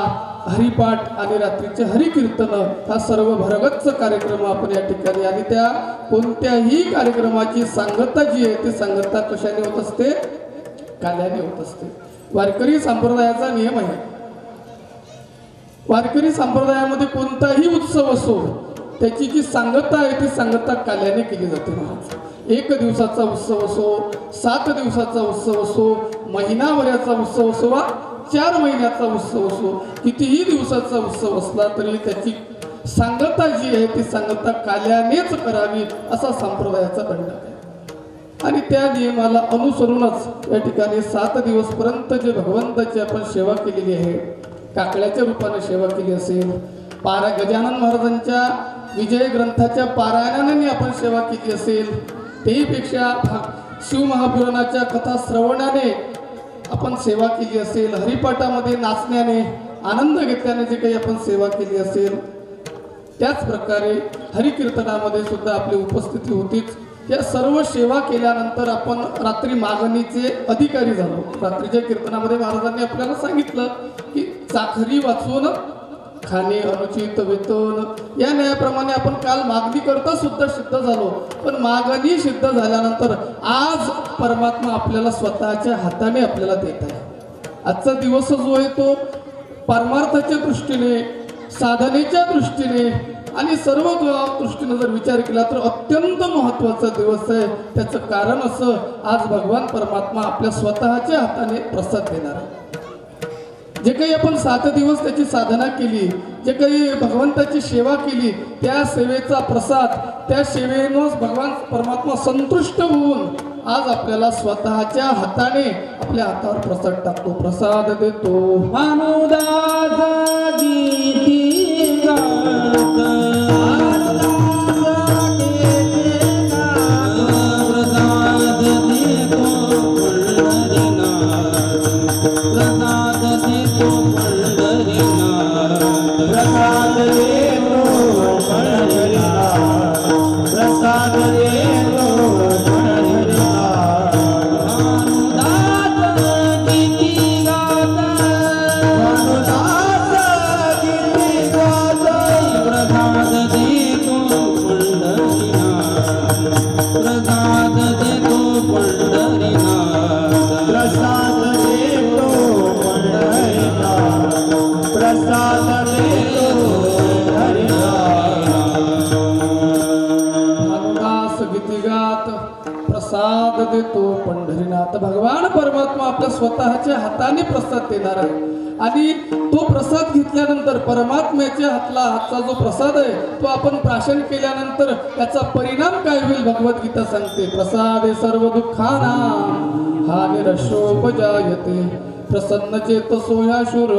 हरिपाठ आणि रात्रीचे हरिकीर्तन हा सर्व भरगच्च कार्यक्रम आपण या ठिकाणी आणि त्या कोणत्याही कार्यक्रमाची सांगता जी आहे ती सांगता कशाने होत असते काल्याने होत असते. वारकरी संप्रदायाचा नियम आहे. वारकरी संप्रदायामध्ये कोणताही उत्सव असो त्याची जी सांगता आहे ती सांगता काल्याने केली जाते. महाराज 1 दिवसाचा उत्सव असो 7 दिवसाचा उत्सव असो महिनाभराचा उत्सव असो वा 4 महिन्याचा उत्सव असो कितीही दिवसाचा उत्सव असला तरी त्याची सांगता जी आहे ती सांगता काल्यानेच करावी असा संप्रदायाचा दंड आहे. आणि त्या नियमाला अनुसरूनच या ठिकाणी 7 दिवसपर्यंत जे भगवंताची आपण सेवा केलेली आहे काकड्याच्या रूपाने सेवा केली असेल गजानन महाराजांच्या विजय ग्रंथाच्या पारायणाने आपण सेवा केली असेल तेहीपेक्षा शिवमहापुराणाच्या कथा श्रवणाने आपण सेवा केली असेल हरिपाठामध्ये नाचण्याने आनंद घेतल्याने जे काही आपण सेवा केली असेल त्याच प्रकारे हरिकीर्तनामध्ये सुद्धा आपली उपस्थिती होतीच. या सर्व सेवा केल्यानंतर आपण रात्री मागणीचे अधिकारी झालो. रात्रीच्या कीर्तनामध्ये महाराजांनी आपल्याला सांगितलं की चाखरी वाचून खाणे अनुचित वेतन या न्यायाप्रमाणे आपण काल मागणी करता सुद्धा सिद्ध झालो. पण मागणी सिद्ध झाल्यानंतर आज परमात्मा आपल्याला स्वतःच्या हाताने आपल्याला देत आहे. आजचा दिवस जो आहे तो परमार्थाच्या दृष्टीने साधनेच्या दृष्टीने आणि सर्व दृष्टीने जर विचार केला तर अत्यंत महत्त्वाचा दिवस आहे. त्याचं कारण असं आज भगवान परमात्मा आपल्या स्वतःच्या हाताने प्रसाद देणार आहे. जे काही आपण 7 दिवस त्याची साधना केली, जे काही भगवंताची सेवा केली, त्या सेवेचा प्रसाद, त्या सेवेनंच भगवान परमात्मा संतुष्ट होऊन आज आपल्याला स्वतःच्या हाताने आपल्या हातावर प्रसाद टाकतो, प्रसाद देतो. अनुदास गीती गात प्रसाद देतो पंढरीनाथ, प्रसाद देतो पंढरीनाथ, प्रसाद देतो पंढरीनाथ, अनुदास गीती गात अनुदास गीती गात प्रसाद देतो पंढरीनाथ, प्रसाद देतो पंढरीनाथ, प्रसाद देतो पंढरीनाथ, प्रसाद देतो अनुदास गीतिगात प्रसाद देतो पंढरीनाथ. भगवान परमात्मा आपल्या स्वतःच्या हाताने प्रसाद देणार आहे आणि तो प्रसाद घेतल्यानंतर परमात्म्याच्या हातचा जो प्रसाद आहे तो आपण प्राशन केल्यानंतर त्याचा परिणाम काय होईल भगवद्गीता सांगते. प्रसादे सर्व दुःखाना हानिरशोपजायते प्रसन्न चेतसो या शूर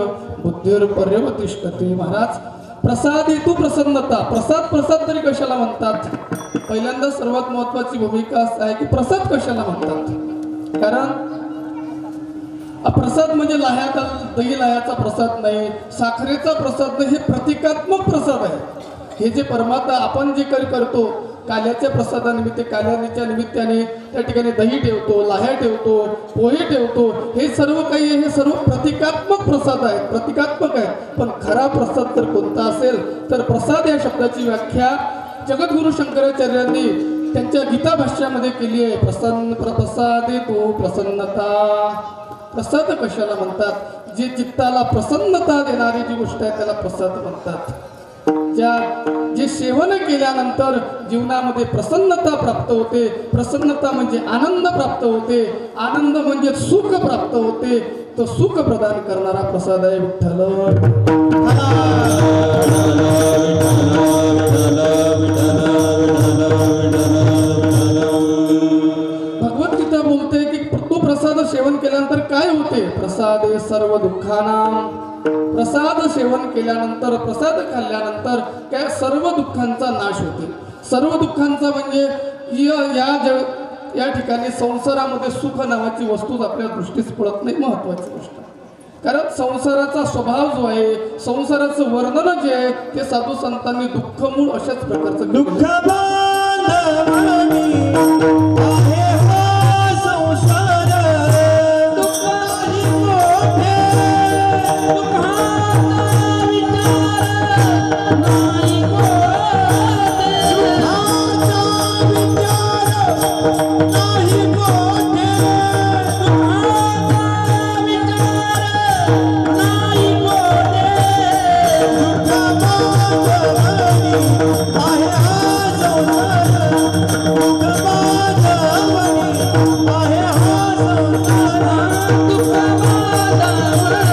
बुद्धिर पर्यवतिष्ठते. महाराज, प्रसाद हेतू प्रसन्नता. प्रसाद तरी कशाला म्हणतात? पहिल्यांदा सर्वात महत्वाची भूमिका आहे की प्रसाद कशाला म्हणतात. कारण प्रसाद म्हणजे लाह्याचा दही लाह्याचा प्रसाद नाही, साखरेचा प्रसाद नाही, हे प्रतिकात्मक प्रसाद आहे. हे जे परमात्मा आपण जे काही करतो काल्याच्या प्रसादानिमित्त, काल्याच्या निमित्ताने त्या ठिकाणी दही ठेवतो, लाह्या ठेवतो, पोहे ठेवतो, हे सर्व काही हे सर्व प्रतिकात्मक प्रसाद आहे, प्रतिकात्मक आहे. पण खरा प्रसाद जर कोणता असेल तर प्रसाद या शब्दाची व्याख्या जगद्गुरु शंकराचार्यांनी त्यांच्या गीता भाष्यामध्ये केली आहे. प्रसादे तो प्रसन्नता. प्रसाद कशाला म्हणतात? जे चित्ताला प्रसन्नता देणारी जी गोष्ट आहे त्याला प्रसाद म्हणतात. जे सेवन केल्यानंतर जीवनामध्ये प्रसन्नता प्राप्त होते. प्रसन्नता म्हणजे आनंद प्राप्त होते. आनंद म्हणजे सुख प्राप्त होते. तो सुख प्रदान करणारा प्रसाद आहे विठ्ठल. भगवद्गीता बोलते की तो प्रसाद सेवन केल्यानंतर काय होते? प्रसादे सर्व दुःखाना. प्रसाद सेवन केल्यानंतर, प्रसाद खाल्ल्यानंतर काय सर्व दुःखांचा नाश होते. सर्व दुःखांचा म्हणजे या ठिकाणी संसारामध्ये सुख नावाची वस्तूच आपल्या दृष्टीस पडत नाही. महत्वाची गोष्ट, कारण संसाराचा स्वभाव जो आहे, संसाराचं वर्णन जे आहे ते साधू संतांनी दुःखमूळ अशाच प्रकारचं दुःख बांधवानी आहे हा संसार, दुःखाही मोठे दुःखाचा विचार नाही कोठे, दुःखाचा विचार नाही कोठे, दुःखाचा विचार नाही कोठे, दुःख बांधवानी आहे हा संसार, दुःख बांधवानी आहे हा संसार, दुःख बांधवानी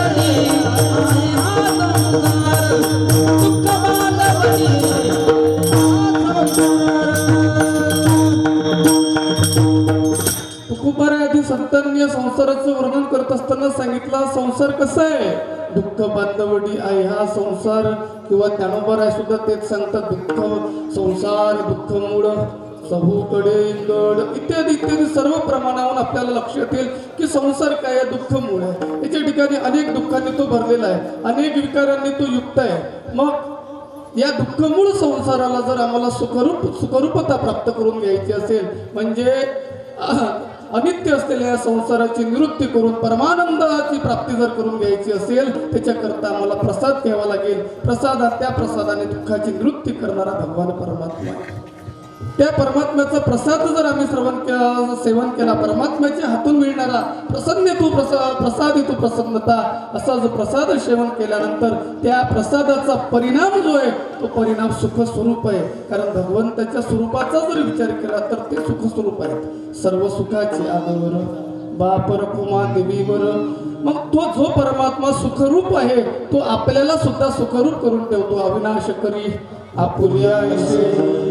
आहे हा संसार, दुःख बांधवानी हा संसार. तुकोबारायादी संतांनी या संसाराचं वर्णन करत असताना सांगितलं संसार कसा आहे? दुःख बांधवडी आहे हा संसार. किंवा ज्ञानोबाराय सुद्धा तेच सांगतात, दुःख संसार, दुःख मूळ चहूकडे इंगड इत्यादी इत्यादी सर्व प्रमाणावरून आपल्याला लक्षात येईल की संसार काय आहे, दुःख मूळ आहे. याच्या ठिकाणी अनेक दुःखांनी तो भरलेला आहे, अनेक विकारांनी तो युक्त आहे. मग या दुःखमूळ संसाराला जर आम्हाला सुखरूपता प्राप्त करून घ्यायची असेल, म्हणजे अनित्य असलेल्या संसाराची निवृत्ती करून परमानंदाची प्राप्ती जर करून घ्यायची असेल, त्याच्याकरता आम्हाला प्रसाद घ्यावा लागेल. त्या प्रसादाने दुःखाची निवृत्ती करणारा भगवान परमात्मा. त्या परमात्म्याचा प्रसाद जर आम्ही सेवन केला, परमात्म्याच्या हातून मिळणारा प्रसाद येतो प्रसन्नता, असा जो प्रसाद सेवन केल्यानंतर त्या प्रसादाचा परिणाम जो आहे तो परिणाम सुख स्वरूप आहे. कारण भगवंताच्या स्वरूपाचा जर विचार केला तर ते सुख स्वरूप आहे. सर्व सुखाची आगवर बापर कुमा देवीवर मग तो जो परमात्मा सुखरूप आहे तो आपल्याला सुद्धा सुखरूप करून ठेवतो. अविनाश करी आपुल्या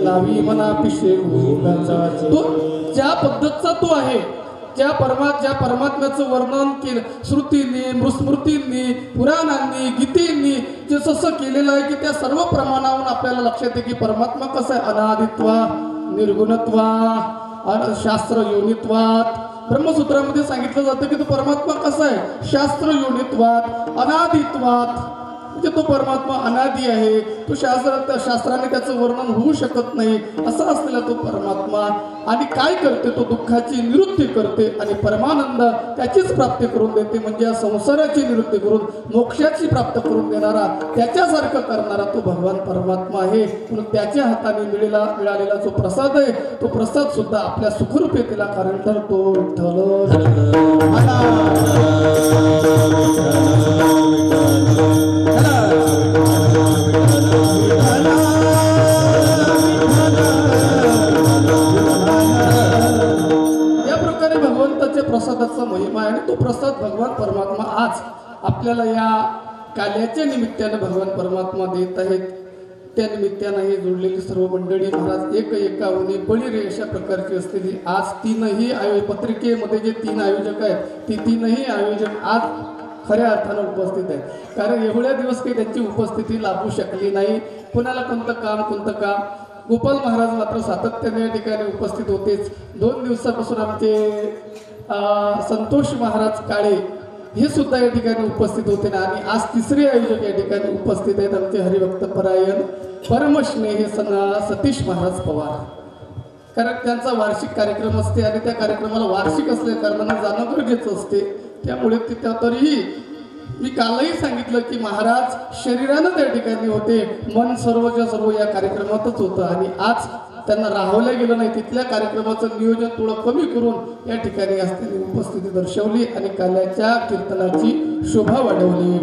लावी मना पिशे तो ज्या पद्धतचा तो आहे, ज्या परमात्म्याचं वर्णन केलं श्रुतींनी स्मृतींनी पुराणांनी गीतेंनी जे जसं केलेलं आहे की त्या सर्व प्रमाणावरून आपल्याला लक्षात येते की परमात्मा कसं आहे. अनादित्वा निर्गुणत्वा शास्त्र योनित्वात ब्रह्मसूत्रामध्ये सांगितलं जातं की तो परमात्मा कसा आहे. शास्त्र योनित्वात अनादित्वात म्हणजे तो परमात्मा अनादी आहे. तो शास्त्राने त्याचं वर्णन होऊ शकत नाही असा असलेला तो परमात्मा. आणि काय करते तो दुःखाची निवृत्ती करते आणि परमानंद त्याचीच प्राप्ती करून देते. म्हणजे या संसाराची निवृत्ती करून मोक्षाची प्राप्त करून देणारा त्याच्यासारखं करणारा तो भगवान परमात्मा आहे. म्हणून त्याच्या हाताने मिळालेला जो प्रसाद आहे तो प्रसाद सुद्धा आपल्या सुखरूपेतीला कारण ठरतो. या प्रकारे भगवंताच्या प्रसादाचा महिमा आहे आणि तो प्रसाद भगवान परमात्मा आज आपल्याला या काल्याच्या निमित्तानं भगवान परमात्मा देत आहेत. त्या निमित्तानं हे जोडलेली सर्व मंडळी महाराज एकावनी बळी अशा प्रकारची असलेली आज तीनही पत्रिकेमध्ये जे 3 आयोजक आहेत ती 3ही आयोजक आज खऱ्या अर्थानं उपस्थित आहेत. कारण एवढ्या दिवस काही त्यांची उपस्थिती लाभू शकली नाही. कोणाला कोणतं काम गोपाल महाराज मात्र सातत्याने या ठिकाणी उपस्थित होतेच. 2 दिवसापासून आमचे संतोष महाराज काळे हे सुद्धा या ठिकाणी उपस्थित होते ना. आणि आज 3रे आयोजक या ठिकाणी उपस्थित आहेत आमचे हरिभक्त परायण परमस्नेही सतीश महाराज पवार. कारण त्यांचा वार्षिक कार्यक्रम असते आणि त्या कार्यक्रमाला वार्षिक असल्या कारणाने जाणं गरजेचं असते. त्यामुळे तरीही मी कालही सांगितलं की महाराज शरीरानं त्या ठिकाणी होते, मन सर्वच्या सर्व या कार्यक्रमातच होतं. आणि आज त्यांना राहवलं गेलं नाही. तिथल्या कार्यक्रमाचं नियोजन थोडं कमी करून या ठिकाणी असलेली उपस्थिती दर्शवली आणि काल्याच्या कीर्तनाची शोभा वाढवली.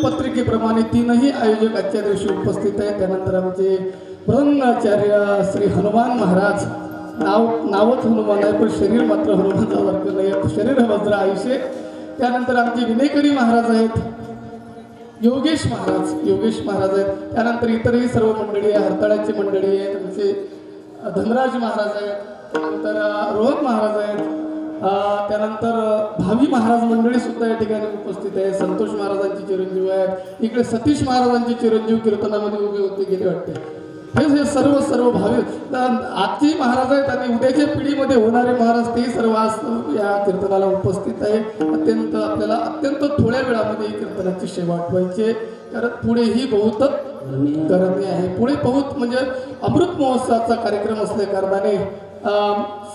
पत्रिकेप्रमाणे 3ही आयोजक आजच्या दिवशी उपस्थित आहेत. त्यानंतर आमचे प्रधानाचार्य श्री हनुमान महाराज, नावच हनुमान आहे पण शरीर मात्र हनुमानासारखं नाही, शरीर वज्र आयुष्य. त्यानंतर आमचे विनयकरी महाराज आहेत, योगेश महाराज आहेत. त्यानंतर इतरही सर्व मंडळी आहे, हरताळाची मंडळी आहेत, आमचे धनराज महाराज आहेत, त्यानंतर रोहन महाराज आहेत, त्यानंतर भावी महाराज मंडळी सुद्धा या ठिकाणी उपस्थित आहे. संतोष महाराजांचे चिरंजीव आहेत. इकडे सतीश महाराजांचे चिरंजीव कीर्तनामध्ये उभे होते गेले वाटते. हे सर्व भावी आजची महाराज आहेत आणि उद्याच्या पिढीमध्ये होणारे महाराज ते सर्व आज या कीर्तनाला उपस्थित आहे. आपल्याला अत्यंत थोड्या वेळामध्ये कीर्तनाची सेवा आठवायची. कारण पुढेही बहुत करणे आहे. पुढे बहुत म्हणजे अमृत महोत्सवाचा कार्यक्रम असल्या कारणाने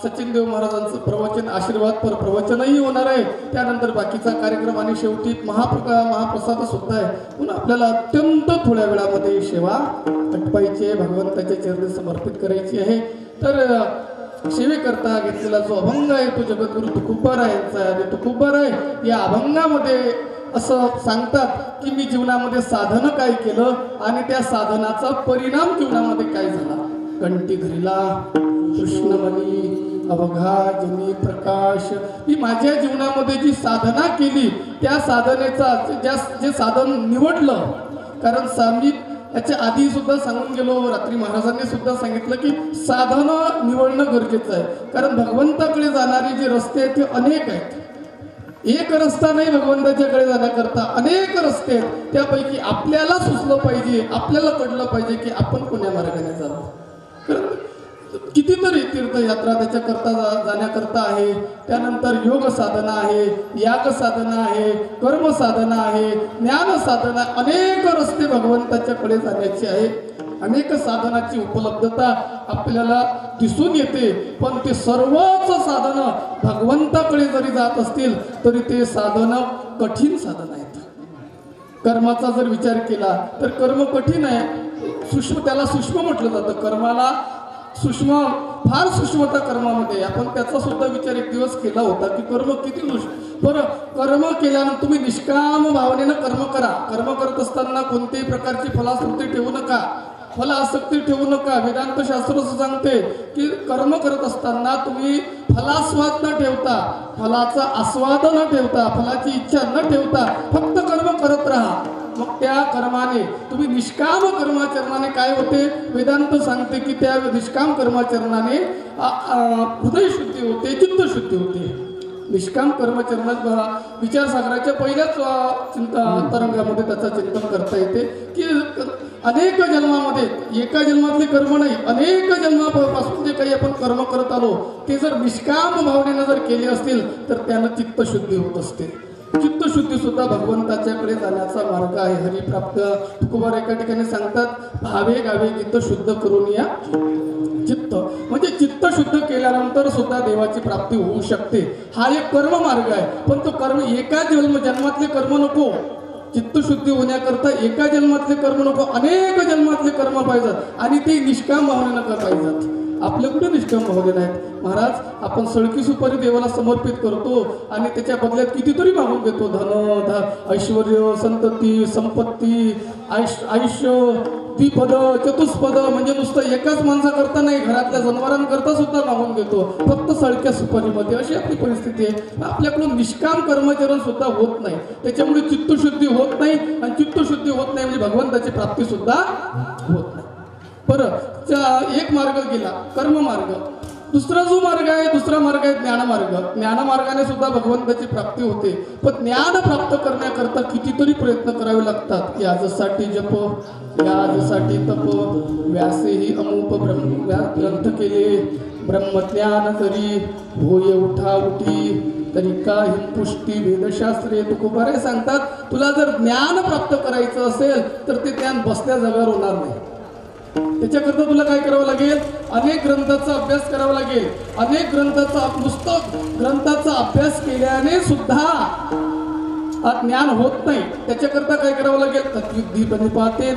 सचिन देव महाराजांचं प्रवचन आशीर्वाद पर प्रवचनही होणार आहे. त्यानंतर बाकीचा कार्यक्रम आणि शेवटी महाप्रसाद सुद्धा आहे. म्हणून आपल्याला अत्यंत थोड्या वेळामध्ये सेवा आटपायची आहे, भगवंताच्या चरणी समर्पित करायची आहे. तर सेवेकरता घेतलेला जो अभंग आहे तो जगद्गुरु तुकोबाराय यांचा आहे. आणि तुकोबाराय या अभंगामध्ये असं सांगतात की मी जीवनामध्ये साधन काय केलं आणि त्या साधनाचा परिणाम जीवनामध्ये काय झाला. कंठी धरिला कृष्णमणी अवघा जनी प्रकाश. मी माझ्या जीवनामध्ये जी साधना केली त्या साधनेचा जे साधन निवडलं. कारण मी याच्या आधी सुद्धा सांगून गेलो, रात्री महाराजांनी सुद्धा सांगितलं की साधन निवडणं गरजेचं आहे. कारण भगवंताकडे जाणारे जे रस्ते आहेत ते अनेक आहेत. एक रस्ता नाही भगवंताच्याकडे जाण्याकरता, अनेक रस्ते आहेत. त्यापैकी आपल्याला सुचलं पाहिजे, आपल्याला कळलं पाहिजे की आपण कोण्या मार्गाने जावं. कितीतरी तीर्थयात्रा त्याच्याकरता जाण्याकरता आहे. त्यानंतर योग साधना आहे, याग साधना आहे, कर्म साधना आहे, ज्ञान साधना, अनेक रस्ते भगवंताच्याकडे जाण्याचे आहे. अनेक साधनाची उपलब्धता आपल्याला दिसून येते. पण ते सर्वच साधन भगवंताकडे जरी जात असतील तरी ते साधन कठीण साधन आहेत. कर्माचा जर विचार केला तर कर्म कठीण आहे. त्याला सूक्ष्म म्हटलं जातं. कर्माला सूक्ष्म, फार सूक्ष्मता कर्मामध्ये. आपण त्याचा सुद्धा विचार एक दिवस केला होता की कर्म किती पण कर्म केल्यानंतर तुम्ही निष्काम भावनेनं कर्म करा. कर्म करत असताना कोणत्याही प्रकारची फलास्मृती ठेवू नका. फल आसक्ती ठेवू नका. वेदांत शास्त्र असं सांगते की कर्म करत असताना तुम्ही फलास्वाद न ठेवता, फलाचा आस्वाद न ठेवता, फलाची इच्छा न ठेवता फक्त कर्म करत राहा. मग त्या कर्माने तुम्ही निष्काम कर्माचरणाने काय होते, वेदांत सांगते की त्या निष्काम कर्माचरणाने हृदय शुद्धी होते, चित्तशुद्धी होते. निष्काम कर्मचरणात विचारसागराच्या पहिल्याच तरंगामध्ये त्याचं चिंतन करता येते की अनेक जन्मामध्ये एका जन्मातले कर्म नाही, अनेक जन्मापासून जे काही आपण कर्म करत आलो ते जर निष्काम भावनेनं जर केले असतील तर त्यानं चित्तशुद्धी होत असते. चित्तशुद्धी सुद्धा भगवंताच्याकडे जाण्याचा मार्ग आहे. हरिप्राप्त तुकोबार एका ठिकाणी सांगतात, भावे गावे चित्त शुद्ध करून या. चित्त म्हणजे चित्त शुद्ध केल्यानंतर सुद्धा देवाची प्राप्ती होऊ शकते. हा एक कर्म मार्ग आहे. पण तो कर्म एका जन्मातले कर्म नको. चित्तशुद्धी होण्याकरता एका जन्मातले कर्म नको, अनेक जन्मातले कर्म पाहिजेत आणि ते निष्काम भावनेनं पाहिजेत. आपल्या कुठे निष्काम भावने नाहीत. महाराज, आपण सळकी सुपारी देवाला समर्पित करतो आणि त्याच्या बदल्यात कितीतरी मागून घेतो. धन, ऐश्वर, संतती, संपत्ती, आयुष्य, द्विपद, चतुष्पद, म्हणजे नुसतं एकाच माणसाकरता नाही, घरातल्या जनावरांकरता सुद्धा मागून घेतो फक्त सळक्या सुपारीमध्ये. अशी आपली परिस्थिती आहे. आपल्याकडून निष्काम कर्मचरण सुद्धा होत नाही. त्याच्यामुळे चित्तशुद्धी होत नाही आणि चित्तशुद्धी होत नाही म्हणजे भगवंताची प्राप्ती सुद्धा होत नाही. बरं, एक मार्ग गेला कर्म मार्ग. दुसरा जो मार्ग आहे, दुसरा मार्ग आहे ज्ञानमार्ग. ज्ञानमार्गाने सुद्धा भगवंताची प्राप्ती होते. पण ज्ञान प्राप्त करण्याकरता कितीतरी प्रयत्न करावे लागतात. याजसाठी जप, याजसाठी तप, व्यासेही अमूप ग्रंथ केले, ब्रह्मज्ञान करी भोय उठा उठी तरी काही पुष्टी वेदशास्त्रे. तुकोबारे सांगतात, तुला जर ज्ञान प्राप्त करायचं असेल तर ते ज्ञान बसल्या जागेवर होणार नाही. त्याच्याकरता तुला काय करावं लागेल, अनेक ग्रंथाचा अभ्यास करावा लागेल. अनेक ग्रंथाचा पुस्तक ग्रंथाचा अभ्यास केल्याने सुद्धा ज्ञान होत नाही. त्याच्याकरता काय करावं लागेल, तत्विधी प्रणिपाते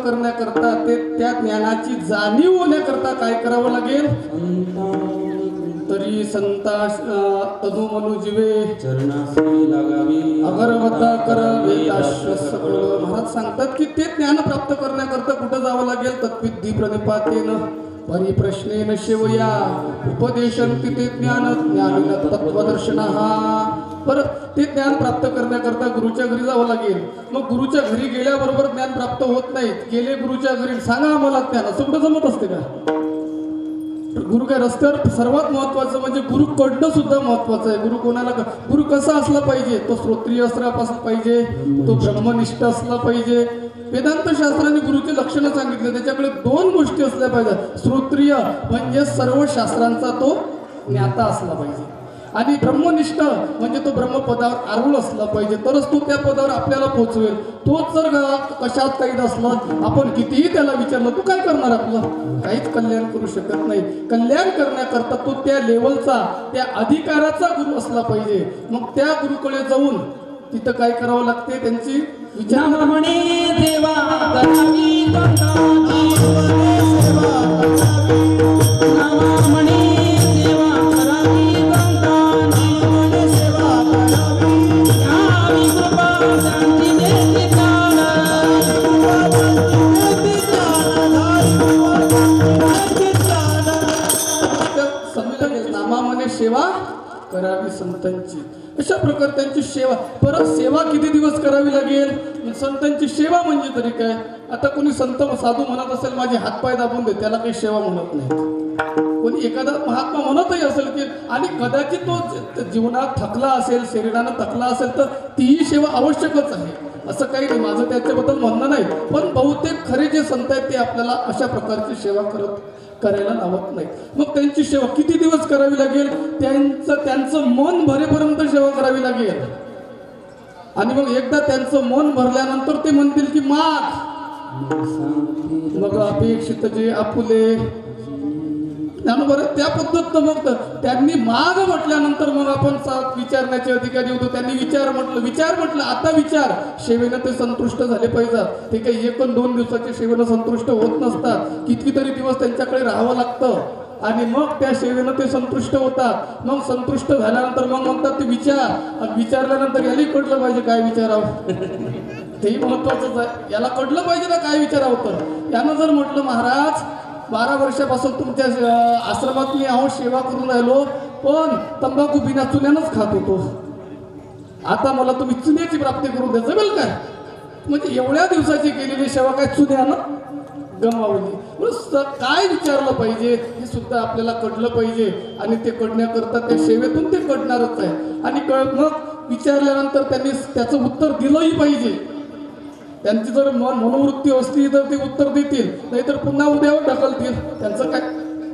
करण्याकरता त्या ज्ञानाची जाणीव होण्याकरता काय करावं लागेल, तरी संता तनुमनु जीवे चरणासी लागावी अगरवता करावे सगळं. महाराज सांगतात की ते ज्ञान प्राप्त करण्याकरता कुठं जावं लागेल, तत्विधी प्रणिपातेन परिप्रश्नेन शिवया उपदेशन्ति ते ज्ञान ज्ञानिन तत्वदर्शनः. बरं, ते ज्ञान प्राप्त करण्याकरता गुरुच्या घरी जावं लागेल. मग गुरुच्या घरी गेल्याबरोबर ज्ञान प्राप्त होत नाहीत. गेले गुरुच्या घरी, सांगा आम्हाला ज्ञान, असं कुठं जमत असते का? गुरु काय रस्त्यावर सर्वात महत्वाचं म्हणजे गुरु कडणं सुद्धा महत्वाचं आहे. गुरु कोणाला, गुरु कसा असला पाहिजे, तो श्रोत्रिय असला पाहिजे, तो ब्रह्मनिष्ठ असला पाहिजे. वेदांत शास्त्राने गुरुचे लक्षणं सांगितले, त्याच्याकडे दोन गोष्टी असल्या पाहिजेत. श्रोत्रिय म्हणजे सर्व शास्त्रांचा तो ज्ञाता असला पाहिजे आणि ब्रह्मनिष्ठ म्हणजे तो ब्रह्मपदावर आरूढ असला पाहिजे, तरच तो त्या पदावर आपल्याला पोहोचवेल. तोच जर कशात काही नसला, आपण कितीही त्याला विचारलं तू काय करणार, आपलं काहीच कल्याण करू शकत नाही. कल्याण करण्याकरता तो त्या लेवलचा, त्या अधिकाराचा गुरु असला पाहिजे. मग त्या गुरुकडे जाऊन तिथं काय करावं लागते, त्यांची विचार म्हणे देवा करावी म्हणे देवा करावी संतांची. अशा प्रकारे त्यांची सेवा. परत सेवा किती दिवस करावी लागेल? संतांची सेवा म्हणजे तरी काय? आता कोणी संत साधू म्हणत असेल माझे हातपाय दाबून दे, त्याला काही सेवा म्हणत नाही. कोणी एखादा महात्मा म्हणतही असेल की, आणि कदाचित तो जीवनात थकला असेल, शरीरानं थकला असेल, तर तीही सेवा आवश्यकच आहे. असं काही नाही, माझं त्याच्याबद्दल म्हणणं नाही. पण बहुतेक खरे जे संत आहेत ते आपल्याला अशा प्रकारची सेवा करायला लावत नाही. मग त्यांची सेवा किती दिवस करावी लागेल? त्यांचं मन भरेपर्यंत सेवा करावी लागेल. आणि मग एकदा त्यांचं मन भरल्यानंतर ते म्हणतील की माग. मग अपेक्षित जे आपुले बरं त्या पद्धत. मग त्यांनी माग म्हटल्यानंतर मग आपण विचारण्याचे अधिकारी होतो. त्यांनी विचार म्हटलं आता विचार. सेवेनं ते संतुष्ट झाले पाहिजेत. ते काही 1-2 दिवसाच्या सेवेनं संतुष्ट होत नसतात. कितीतरी दिवस त्यांच्याकडे राहावं लागतं आणि मग त्या सेवेनं ते संतुष्ट होतात. मग संतुष्ट झाल्यानंतर मग म्हणतात ते विचार. विचारल्यानंतर यालाही कळलं पाहिजे काय विचारावं. तेही महत्वाचंच आहे. याला कळलं पाहिजे ना काय विचारावं. तर यानं जर म्हटलं महाराज 12 वर्षापासून तुमच्या आश्रमात मी आहो, सेवा करून राहिलो, पण तंबाखू बिना चुन्यानंच खात होतो. आता मला तुम्ही चुन्याची प्राप्ती करून द्या, जमेल काय? म्हणजे एवढ्या दिवसाची केलेली सेवा काय चुन्यानं गमावली. काय विचारलं पाहिजे हे सुद्धा आपल्याला कळलं पाहिजे. आणि ते कळण्याकरता त्या सेवेतून ते कळणारच आहे. आणि मग विचारल्यानंतर त्यांनी त्याचं उत्तर दिलंही पाहिजे. त्यांची जर मनोवृत्ती असली तर ते उत्तर देतील, नाहीतर पुन्हा उद्यावर ढकलतील. त्यांचं काय?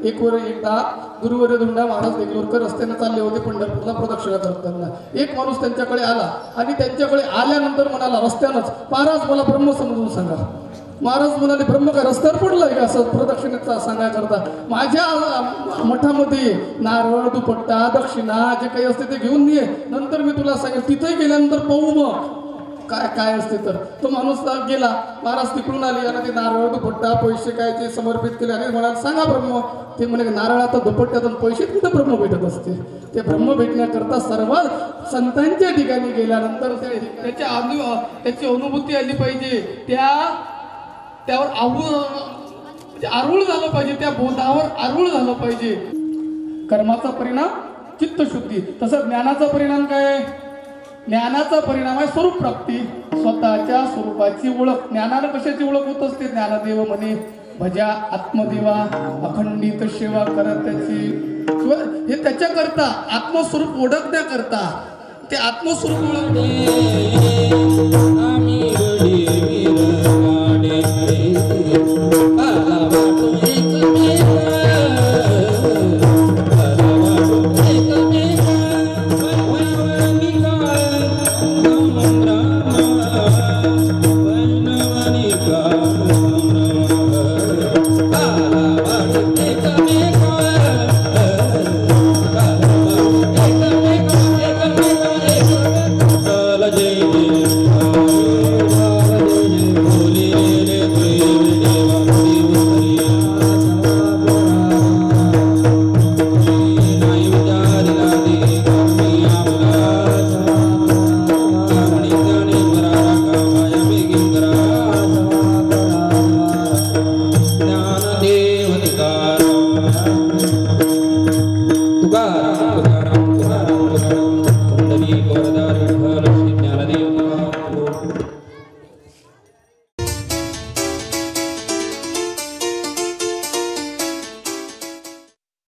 एकदा गुरुवर्य धुंडा महाराज देगलूरकर रस्त्याने चालले होते पंढरपूरला प्रदक्षिणा करताना. एक माणूस त्यांच्याकडे आला आणि त्यांच्याकडे आल्यानंतर म्हणाला रस्त्यानंच, महाराज मला ब्रह्म समजून सांगा. महाराज म्हणाले ब्रह्म काय रस्त्यावर पडलाय का असं प्रदक्षिणेचा सांगायकरता? माझ्या मठामध्ये नारळ, दुपट्टा, दक्षिणा जे काही असते ते घेऊन ये, नंतर मी तुला सांगेल. तिथे गेल्यानंतर पाहू मग काय काय असते. तर तो माणूस गेला. महाराज तिकडून आले आणि ते नारळ, दुपट्टा, पैसे काय ते समर्पित केले आणि म्हणाले सांगा ब्रह्म. ते म्हणे नारळात, दुपट्ट्यातून पैसे कुठे ब्रह्म भेटत असते? ते ब्रह्म भेटण्याकरता सर्व संतांच्या ठिकाणी गेल्यानंतर त्याची अनुभूती आली पाहिजे. त्यावर आरूळ झालं पाहिजे. त्या बोधावर आरूळ झालं पाहिजे. कर्माचा परिणाम चित्तशुद्धी. तसं ज्ञानाचा परिणाम काय? ज्ञानाचा परिणाम आहे स्वरूप प्राप्ती, स्वतःच्या स्वरूपाची ओळख. ज्ञानानं कशाची ओळख होत असते? ज्ञानदेव म्हणे भजा आत्मदेवा, अखंडित सेवा करत त्याची. हे त्याच्याकरता आत्मस्वरूप ओळखण्याकरता. ते आत्मस्वरूप ओळख